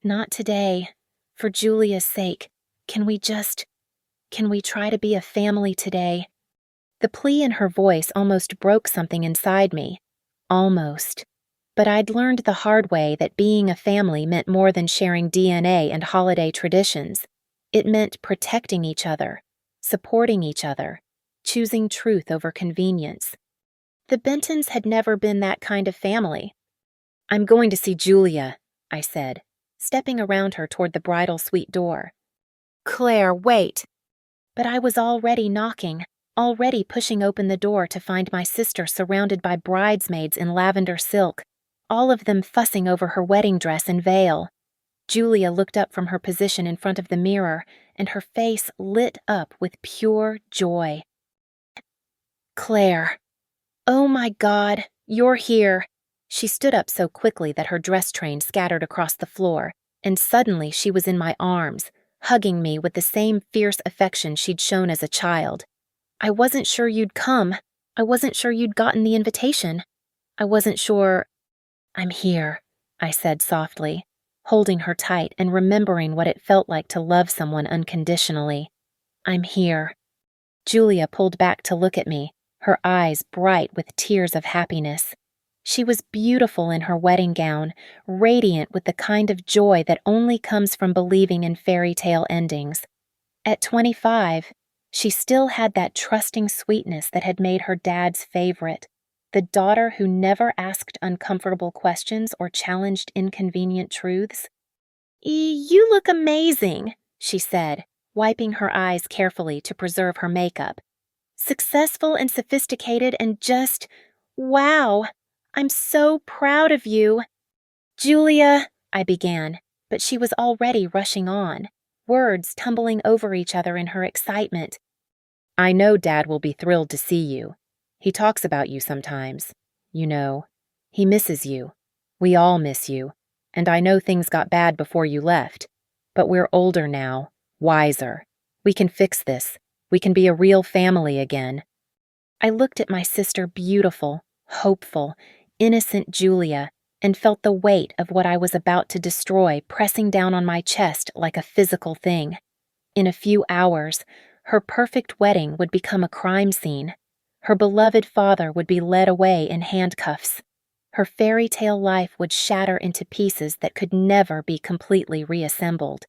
S1: "Not today. For Julia's sake, can we try to be a family today?" The plea in her voice almost broke something inside me. Almost. But I'd learned the hard way that being a family meant more than sharing DNA and holiday traditions. It meant protecting each other, supporting each other, choosing truth over convenience. The Bentons had never been that kind of family. "I'm going to see Julia," I said, stepping around her toward the bridal suite door. "Claire, wait." But I was already knocking, already pushing open the door to find my sister surrounded by bridesmaids in lavender silk, all of them fussing over her wedding dress and veil. Julia looked up from her position in front of the mirror, and her face lit up with pure joy. "Claire. Oh my God, you're here." She stood up so quickly that her dress train scattered across the floor, and suddenly she was in my arms, hugging me with the same fierce affection she'd shown as a child. "I wasn't sure you'd come. I wasn't sure you'd gotten the invitation. I wasn't sure—" "I'm here," I said softly, holding her tight and remembering what it felt like to love someone unconditionally. "I'm here." Julia pulled back to look at me, her eyes bright with tears of happiness. She was beautiful in her wedding gown, radiant with the kind of joy that only comes from believing in fairy tale endings. At 25, she still had that trusting sweetness that had made her Dad's favorite, the daughter who never asked uncomfortable questions or challenged inconvenient truths. "You look amazing," she said, wiping her eyes carefully to preserve her makeup. "Successful and sophisticated and just, wow, I'm so proud of you." "Julia," I began, but she was already rushing on, words tumbling over each other in her excitement. "I know Dad will be thrilled to see you. He talks about you sometimes. You know, he misses you. We all miss you. And I know things got bad before you left. But we're older now, wiser. We can fix this. We can be a real family again." I looked at my sister, beautiful, hopeful, innocent Julia, and felt the weight of what I was about to destroy pressing down on my chest like a physical thing. In a few hours, her perfect wedding would become a crime scene. Her beloved father would be led away in handcuffs. Her fairy tale life would shatter into pieces that could never be completely reassembled.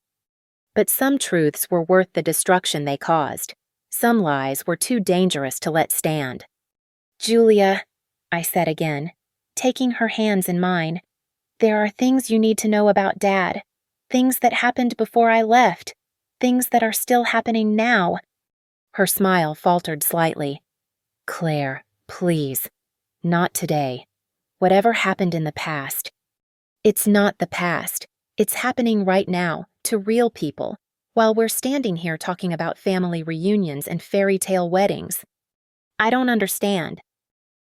S1: But some truths were worth the destruction they caused. Some lies were too dangerous to let stand. "Julia," I said again, taking her hands in mine, "there are things you need to know about Dad. Things that happened before I left. Things that are still happening now." Her smile faltered slightly. "Claire, please. Not today. Whatever happened in the past. It's not the past. It's happening right now, to real people, while we're standing here talking about family reunions and fairy tale weddings. I don't understand."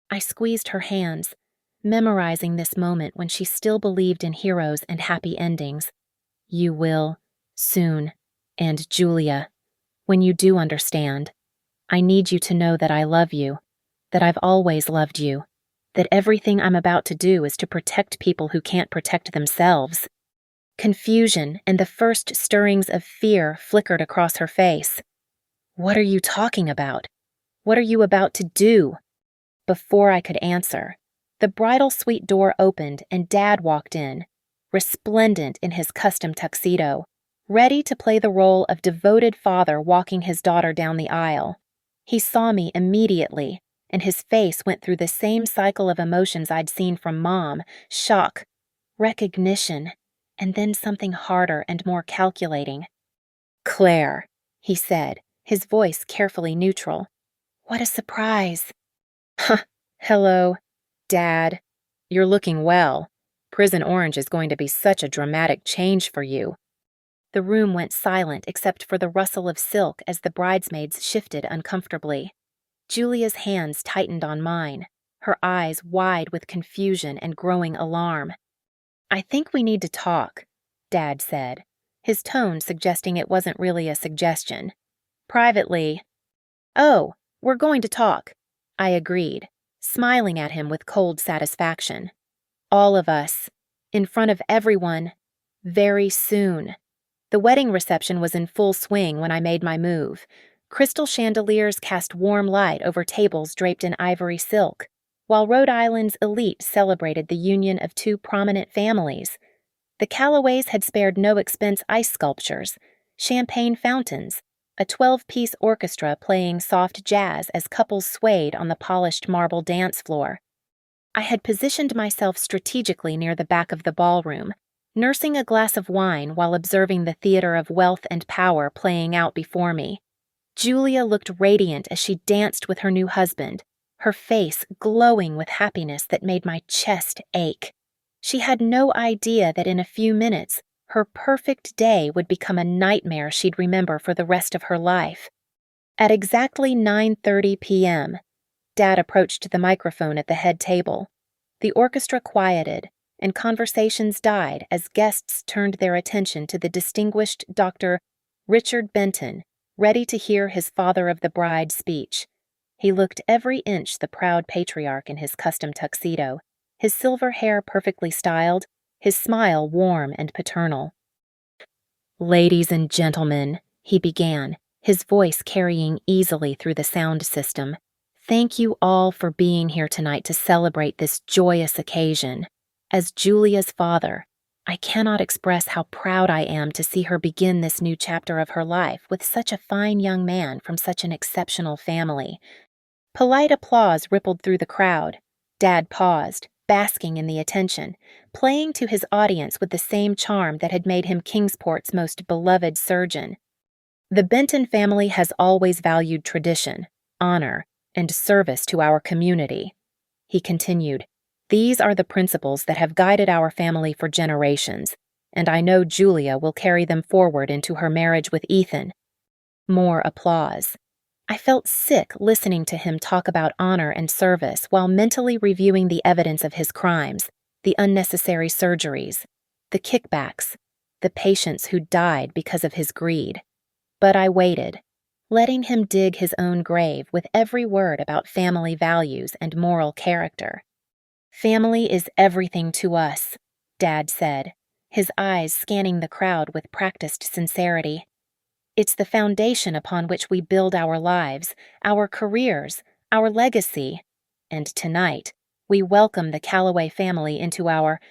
S1: I squeezed her hands, memorizing this moment when she still believed in heroes and happy endings. "You will, soon. And Julia, when you do understand, I need you to know that I love you, that I've always loved you, that everything I'm about to do is to protect people who can't protect themselves." Confusion and the first stirrings of fear flickered across her face. "What are you talking about? What are you about to do?" Before I could answer, the bridal suite door opened and Dad walked in, resplendent in his custom tuxedo, ready to play the role of devoted father walking his daughter down the aisle. He saw me immediately, and his face went through the same cycle of emotions I'd seen from Mom: shock, recognition, and then something harder and more calculating. "Claire," he said, his voice carefully neutral. "What a surprise." "Huh, hello, Dad. You're looking well. Prison Orange is going to be such a dramatic change for you." The room went silent except for the rustle of silk as the bridesmaids shifted uncomfortably. Julia's hands tightened on mine, her eyes wide with confusion and growing alarm. "I think we need to talk," Dad said, his tone suggesting it wasn't really a suggestion. "Privately." "Oh, we're going to talk," I agreed, smiling at him with cold satisfaction. "All of us, in front of everyone, very soon." The wedding reception was in full swing when I made my move. Crystal chandeliers cast warm light over tables draped in ivory silk, while Rhode Island's elite celebrated the union of two prominent families. The Callaways had spared no expense ice sculptures, champagne fountains, a 12-piece orchestra playing soft jazz as couples swayed on the polished marble dance floor. I had positioned myself strategically near the back of the ballroom, nursing a glass of wine while observing the theater of wealth and power playing out before me. Julia looked radiant as she danced with her new husband, her face glowing with happiness that made my chest ache. She had no idea that in a few minutes, her perfect day would become a nightmare she'd remember for the rest of her life. At exactly 9:30 p.m., Dad approached the microphone at the head table. The orchestra quieted, and conversations died as guests turned their attention to the distinguished Dr. Richard Benton, ready to hear his father of the bride speech. He looked every inch the proud patriarch in his custom tuxedo, his silver hair perfectly styled, his smile warm and paternal. "Ladies and gentlemen," he began, his voice carrying easily through the sound system, "thank you all for being here tonight to celebrate this joyous occasion. As Julia's father, I cannot express how proud I am to see her begin this new chapter of her life with such a fine young man from such an exceptional family." Polite applause rippled through the crowd. Dad paused, basking in the attention, playing to his audience with the same charm that had made him Kingsport's most beloved surgeon. "The Benton family has always valued tradition, honor, and service to our community," he continued. "These are the principles that have guided our family for generations, and I know Julia will carry them forward into her marriage with Ethan." More applause. I felt sick listening to him talk about honor and service while mentally reviewing the evidence of his crimes, the unnecessary surgeries, the kickbacks, the patients who died because of his greed. But I waited letting him dig his own grave with every word about family values and moral character. "Family is everything to us," Dad said, his eyes scanning the crowd with practiced sincerity. "It's the foundation upon which we build our lives, our careers, our legacy. And tonight, we welcome the Calloway family into our—"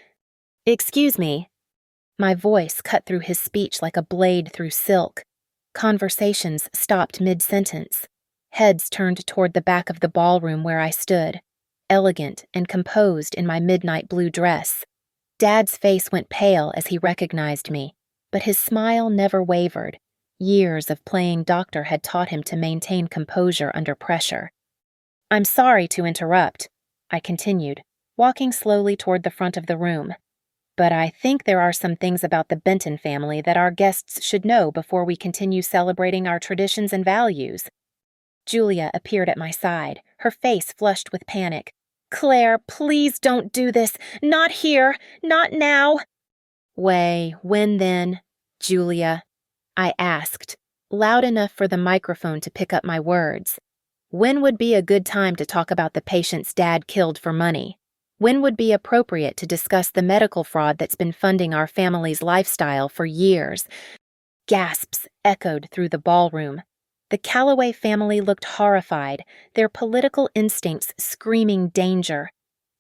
S1: "Excuse me." My voice cut through his speech like a blade through silk. Conversations stopped mid-sentence. Heads turned toward the back of the ballroom where I stood, elegant and composed in my midnight blue dress. Dad's face went pale as he recognized me, but his smile never wavered. Years of playing doctor had taught him to maintain composure under pressure. "I'm sorry to interrupt," I continued, walking slowly toward the front of the room. "But I think there are some things about the Benton family that our guests should know before we continue celebrating our traditions and values." Julia appeared at my side, her face flushed with panic. "Claire, please don't do this. Not here. Not now." When then, Julia?" I asked, loud enough for the microphone to pick up my words. "When would be a good time to talk about the patient's dad killed for money? When would be appropriate to discuss the medical fraud that's been funding our family's lifestyle for years?" Gasps echoed through the ballroom. The Calloway family looked horrified, their political instincts screaming danger.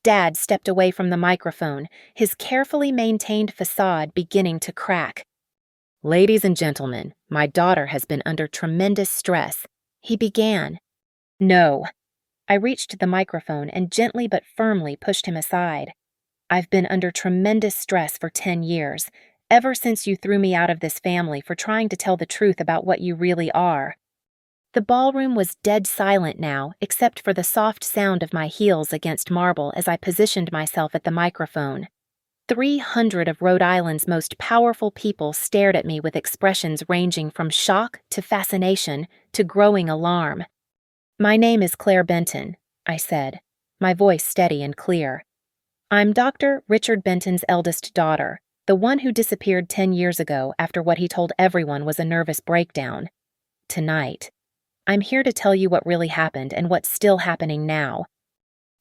S1: Dad stepped away from the microphone, his carefully maintained facade beginning to crack. "Ladies and gentlemen, my daughter has been under tremendous stress," he began. "No." I reached the microphone and gently but firmly pushed him aside. "I've been under tremendous stress for 10 years, ever since you threw me out of this family for trying to tell the truth about what you really are." The ballroom was dead silent now, except for the soft sound of my heels against marble as I positioned myself at the microphone. 300 of Rhode Island's most powerful people stared at me with expressions ranging from shock to fascination to growing alarm. "My name is Claire Benton," I said, my voice steady and clear. "I'm Dr. Richard Benton's eldest daughter, the one who disappeared 10 years ago after what he told everyone was a nervous breakdown. Tonight, I'm here to tell you what really happened and what's still happening now."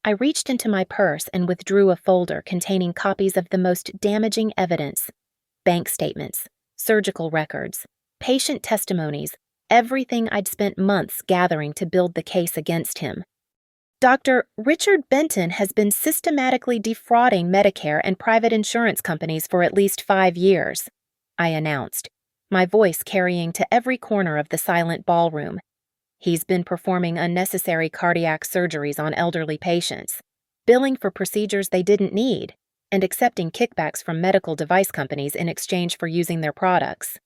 S1: I reached into my purse and withdrew a folder containing copies of the most damaging evidence: bank statements, surgical records, patient testimonies, everything I'd spent months gathering to build the case against him. "Dr. Richard Benton has been systematically defrauding Medicare and private insurance companies for at least 5 years, I announced, my voice carrying to every corner of the silent ballroom. "He's been performing unnecessary cardiac surgeries on elderly patients, billing for procedures they didn't need, and accepting kickbacks from medical device companies in exchange for using their products."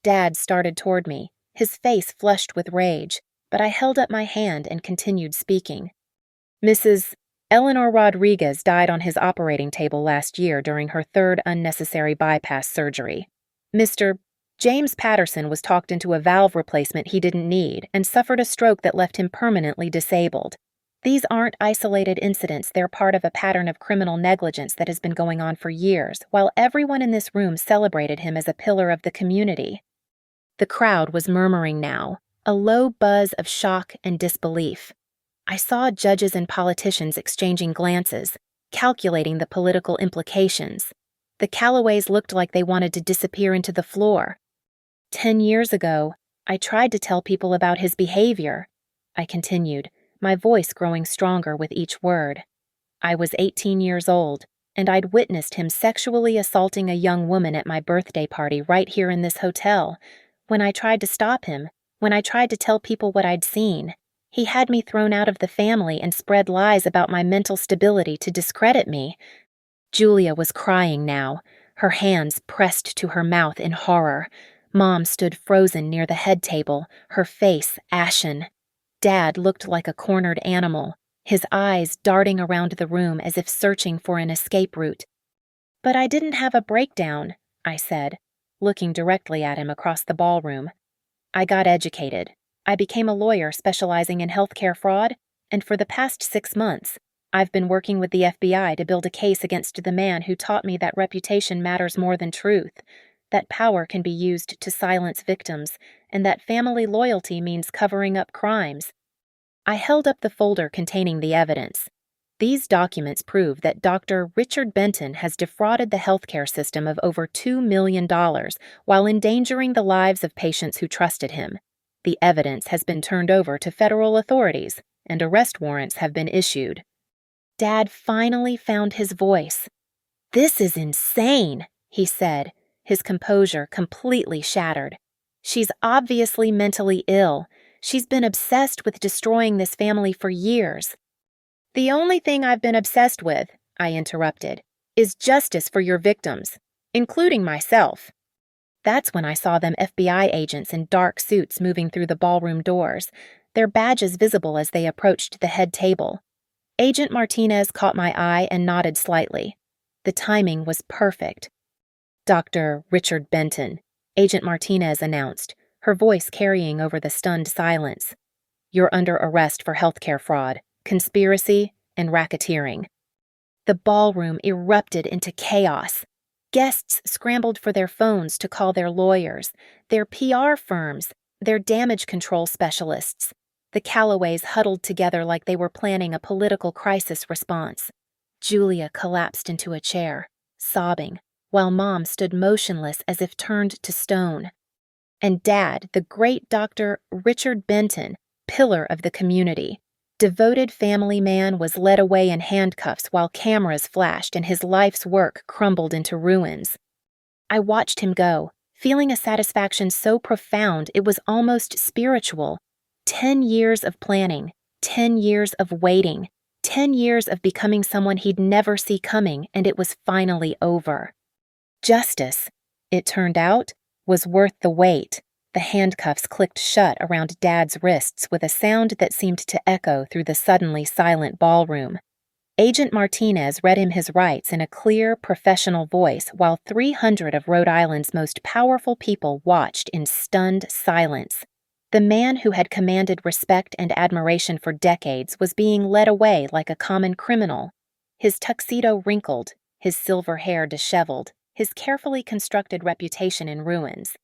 S1: Dad started toward me, his face flushed with rage, but I held up my hand and continued speaking. "Mrs. Eleanor Rodriguez died on his operating table last year during her 3rd unnecessary bypass surgery. Mr. James Patterson was talked into a valve replacement he didn't need and suffered a stroke that left him permanently disabled. These aren't isolated incidents, they're part of a pattern of criminal negligence that has been going on for years, while everyone in this room celebrated him as a pillar of the community." The crowd was murmuring now, a low buzz of shock and disbelief. I saw judges and politicians exchanging glances, calculating the political implications. The Calloways looked like they wanted to disappear into the floor. 10 years ago, I tried to tell people about his behavior," I continued, my voice growing stronger with each word. "I was 18 years old, and I'd witnessed him sexually assaulting a young woman at my birthday party right here in this hotel. When I tried to stop him, when I tried to tell people what I'd seen, he had me thrown out of the family and spread lies about my mental stability to discredit me." Julia was crying now, her hands pressed to her mouth in horror. Mom stood frozen near the head table, her face ashen. Dad looked like a cornered animal, his eyes darting around the room as if searching for an escape route. "But I didn't have a breakdown," I said, looking directly at him across the ballroom. "I got educated. I became a lawyer specializing in healthcare fraud, and for the past 6 months, I've been working with the FBI to build a case against the man who taught me that reputation matters more than truth, that power can be used to silence victims, and that family loyalty means covering up crimes. I held up the folder containing the evidence. These documents prove that Dr. Richard Benton has defrauded the healthcare system of over $2 million while endangering the lives of patients who trusted him. The evidence has been turned over to federal authorities, and arrest warrants have been issued. Dad finally found his voice. "This is insane," he said, his composure completely shattered. "She's obviously mentally ill. She's been obsessed with destroying this family for years." "The only thing I've been obsessed with," I interrupted, "is justice for your victims, including myself." That's when I saw them FBI agents in dark suits moving through the ballroom doors, their badges visible as they approached the head table. Agent Martinez caught my eye and nodded slightly. The timing was perfect. "Dr. Richard Benton," Agent Martinez announced, her voice carrying over the stunned silence. "You're under arrest for healthcare fraud, conspiracy, and racketeering." The ballroom erupted into chaos. Guests scrambled for their phones to call their lawyers, their PR firms, their damage control specialists. The Callaways huddled together like they were planning a political crisis response. Julia collapsed into a chair, sobbing, while Mom stood motionless as if turned to stone. And Dad, the great Dr. Richard Benton, pillar of the community, devoted family man, was led away in handcuffs while cameras flashed and his life's work crumbled into ruins. I watched him go, feeling a satisfaction so profound it was almost spiritual. 10 years of planning, 10 years of waiting, 10 years of becoming someone he'd never see coming, and it was finally over. Justice, it turned out, was worth the wait. The handcuffs clicked shut around Dad's wrists with a sound that seemed to echo through the suddenly silent ballroom. Agent Martinez read him his rights in a clear, professional voice while 300 of Rhode Island's most powerful people watched in stunned silence. The man who had commanded respect and admiration for decades was being led away like a common criminal. His tuxedo wrinkled, his silver hair disheveled, his carefully constructed reputation in ruins.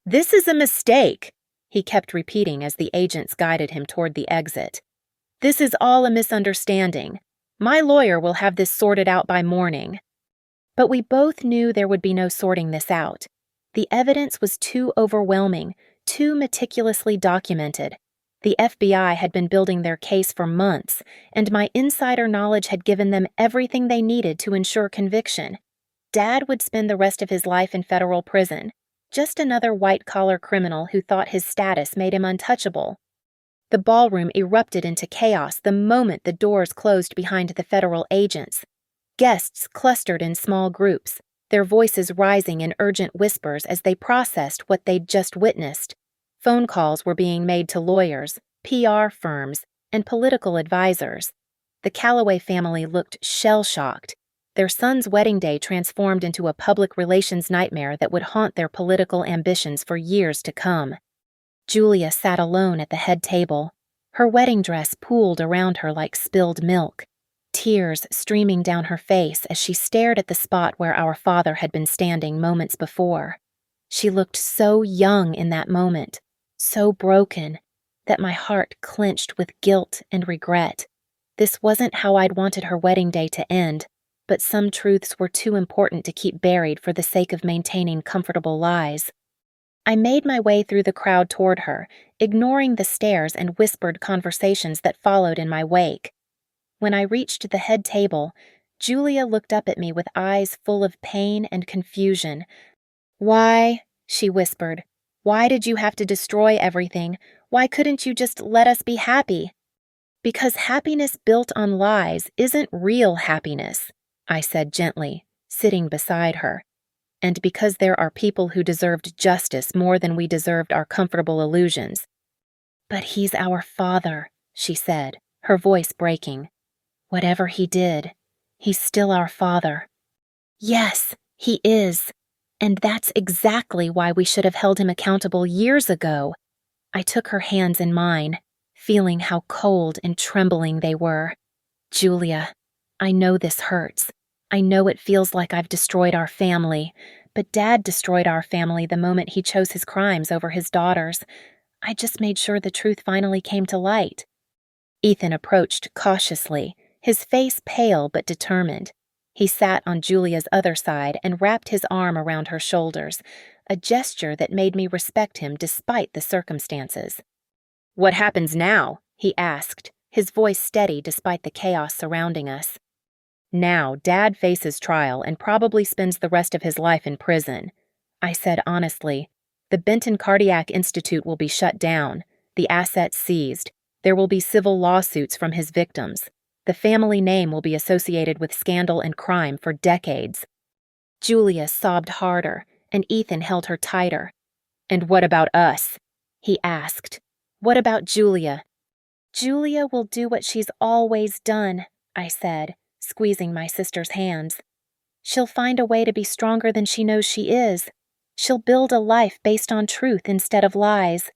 S1: "This is a mistake," he kept repeating as the agents guided him toward the exit. "This is all a misunderstanding. My lawyer will have this sorted out by morning." But we both knew there would be no sorting this out. The evidence was too overwhelming, too meticulously documented. The FBI had been building their case for months, and my insider knowledge had given them everything they needed to ensure conviction. Dad would spend the rest of his life in federal prison, just another white-collar criminal who thought his status made him untouchable. The ballroom erupted into chaos the moment the doors closed behind the federal agents. Guests clustered in small groups, their voices rising in urgent whispers as they processed what they'd just witnessed. Phone calls were being made to lawyers, PR firms, and political advisors. The Callaway family looked shell-shocked. Their son's wedding day transformed into a public relations nightmare that would haunt their political ambitions for years to come. Julia sat alone at the head table, her wedding dress pooled around her like spilled milk, tears streaming down her face as she stared at the spot where our father had been standing moments before. She looked so young in that moment, so broken, that my heart clenched with guilt and regret. This wasn't how I'd wanted her wedding day to end, but some truths were too important to keep buried for the sake of maintaining comfortable lies. I made my way through the crowd toward her, ignoring the stares and whispered conversations that followed in my wake. When I reached the head table, Julia looked up at me with eyes full of pain and confusion. "Why," she whispered, "why did you have to destroy everything? Why couldn't you just let us be happy?" "Because happiness built on lies isn't real happiness," I said gently, sitting beside her. "And because there are people who deserved justice more than we deserved our comfortable illusions." "But he's our father," she said, her voice breaking. "Whatever he did, he's still our father." "Yes, he is. And that's exactly why we should have held him accountable years ago." I took her hands in mine, feeling how cold and trembling they were. "Julia, I know this hurts. I know it feels like I've destroyed our family, But Dad destroyed our family the moment he chose his crimes over his daughters. I just made sure the truth finally came to light." Ethan approached cautiously, his face pale but determined. He sat on Julia's other side and wrapped his arm around her shoulders, a gesture that made me respect him despite the circumstances. "What happens now?" he asked, his voice steady despite the chaos surrounding us. "Now, Dad faces trial and probably spends the rest of his life in prison," I said honestly. "The Benton Cardiac Institute will be shut down, the assets seized. There will be civil lawsuits from his victims. The family name will be associated with scandal and crime for decades." Julia sobbed harder, and Ethan held her tighter. "And what about us?" he asked. "What about Julia?" "Julia will do what she's always done," I said, squeezing my sister's hands. "She'll find a way to be stronger than she knows she is. She'll build a life based on truth instead of lies.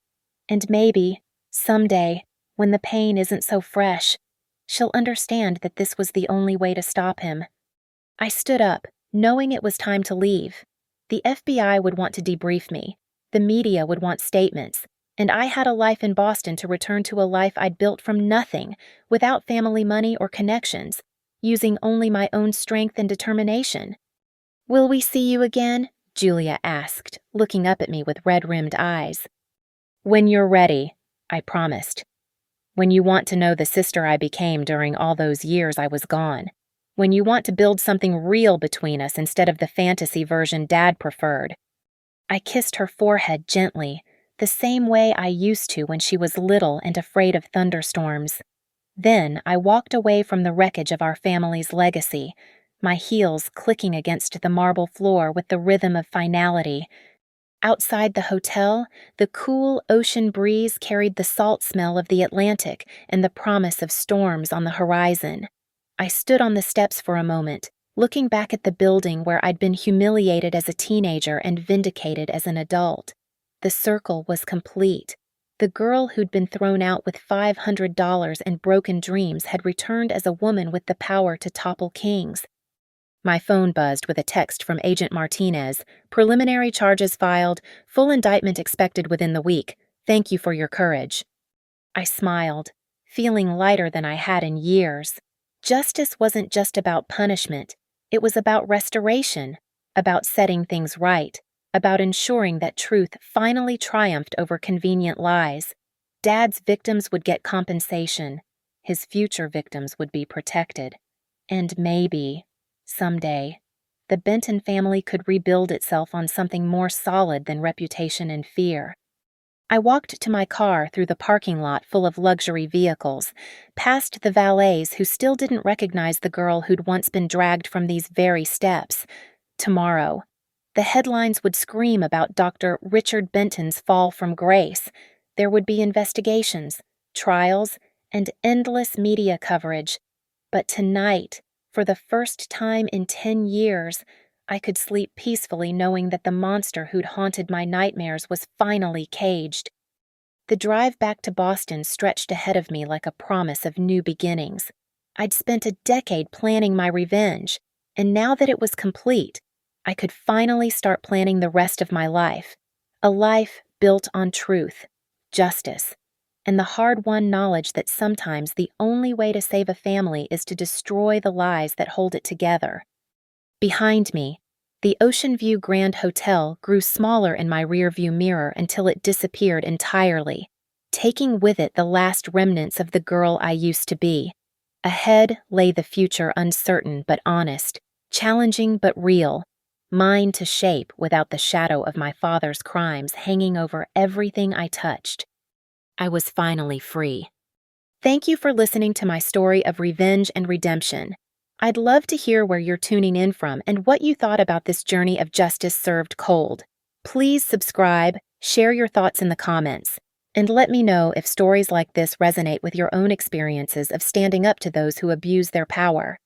S1: And maybe, someday, when the pain isn't so fresh, she'll understand that this was the only way to stop him." I stood up, knowing it was time to leave. The FBI would want to debrief me. The media would want statements. And I had a life in Boston to return to a life I'd built from nothing, without family money or connections, using only my own strength and determination. "Will we see you again?" Julia asked, looking up at me with red-rimmed eyes. "When you're ready," I promised. "When you want to know the sister I became during all those years I was gone. When you want to build something real between us instead of the fantasy version Dad preferred." I kissed her forehead gently, the same way I used to when she was little and afraid of thunderstorms. Then I walked away from the wreckage of our family's legacy, my heels clicking against the marble floor with the rhythm of finality. Outside the hotel, the cool ocean breeze carried the salt smell of the Atlantic and the promise of storms on the horizon. I stood on the steps for a moment, looking back at the building where I'd been humiliated as a teenager and vindicated as an adult. The circle was complete. The girl who'd been thrown out with $500 and broken dreams had returned as a woman with the power to topple kings. My phone buzzed with a text from Agent Martinez. "Preliminary charges filed. Full indictment expected within the week. Thank you for your courage." I smiled, feeling lighter than I had in years. Justice wasn't just about punishment. It was about restoration, about setting things right, about ensuring that truth finally triumphed over convenient lies. Dad's victims would get compensation. His future victims would be protected. And maybe, someday, the Benton family could rebuild itself on something more solid than reputation and fear. I walked to my car through the parking lot full of luxury vehicles, past the valets who still didn't recognize the girl who'd once been dragged from these very steps. Tomorrow, the headlines would scream about Dr. Richard Benton's fall from grace. There would be investigations, trials, and endless media coverage. But tonight, for the first time in 10 years, I could sleep peacefully knowing that the monster who'd haunted my nightmares was finally caged. The drive back to Boston stretched ahead of me like a promise of new beginnings. I'd spent a decade planning my revenge, and now that it was complete, I could finally start planning the rest of my life. A life built on truth, justice, and the hard-won knowledge that sometimes the only way to save a family is to destroy the lies that hold it together. Behind me, the Ocean View Grand Hotel grew smaller in my rearview mirror until it disappeared entirely, taking with it the last remnants of the girl I used to be. Ahead lay the future uncertain but honest, challenging but real, mine to shape without the shadow of my father's crimes hanging over everything I touched. I was finally free. Thank you for listening to my story of revenge and redemption. I'd love to hear where you're tuning in from and what you thought about this journey of justice served cold. Please subscribe, share your thoughts in the comments, and let me know if stories like this resonate with your own experiences of standing up to those who abuse their power.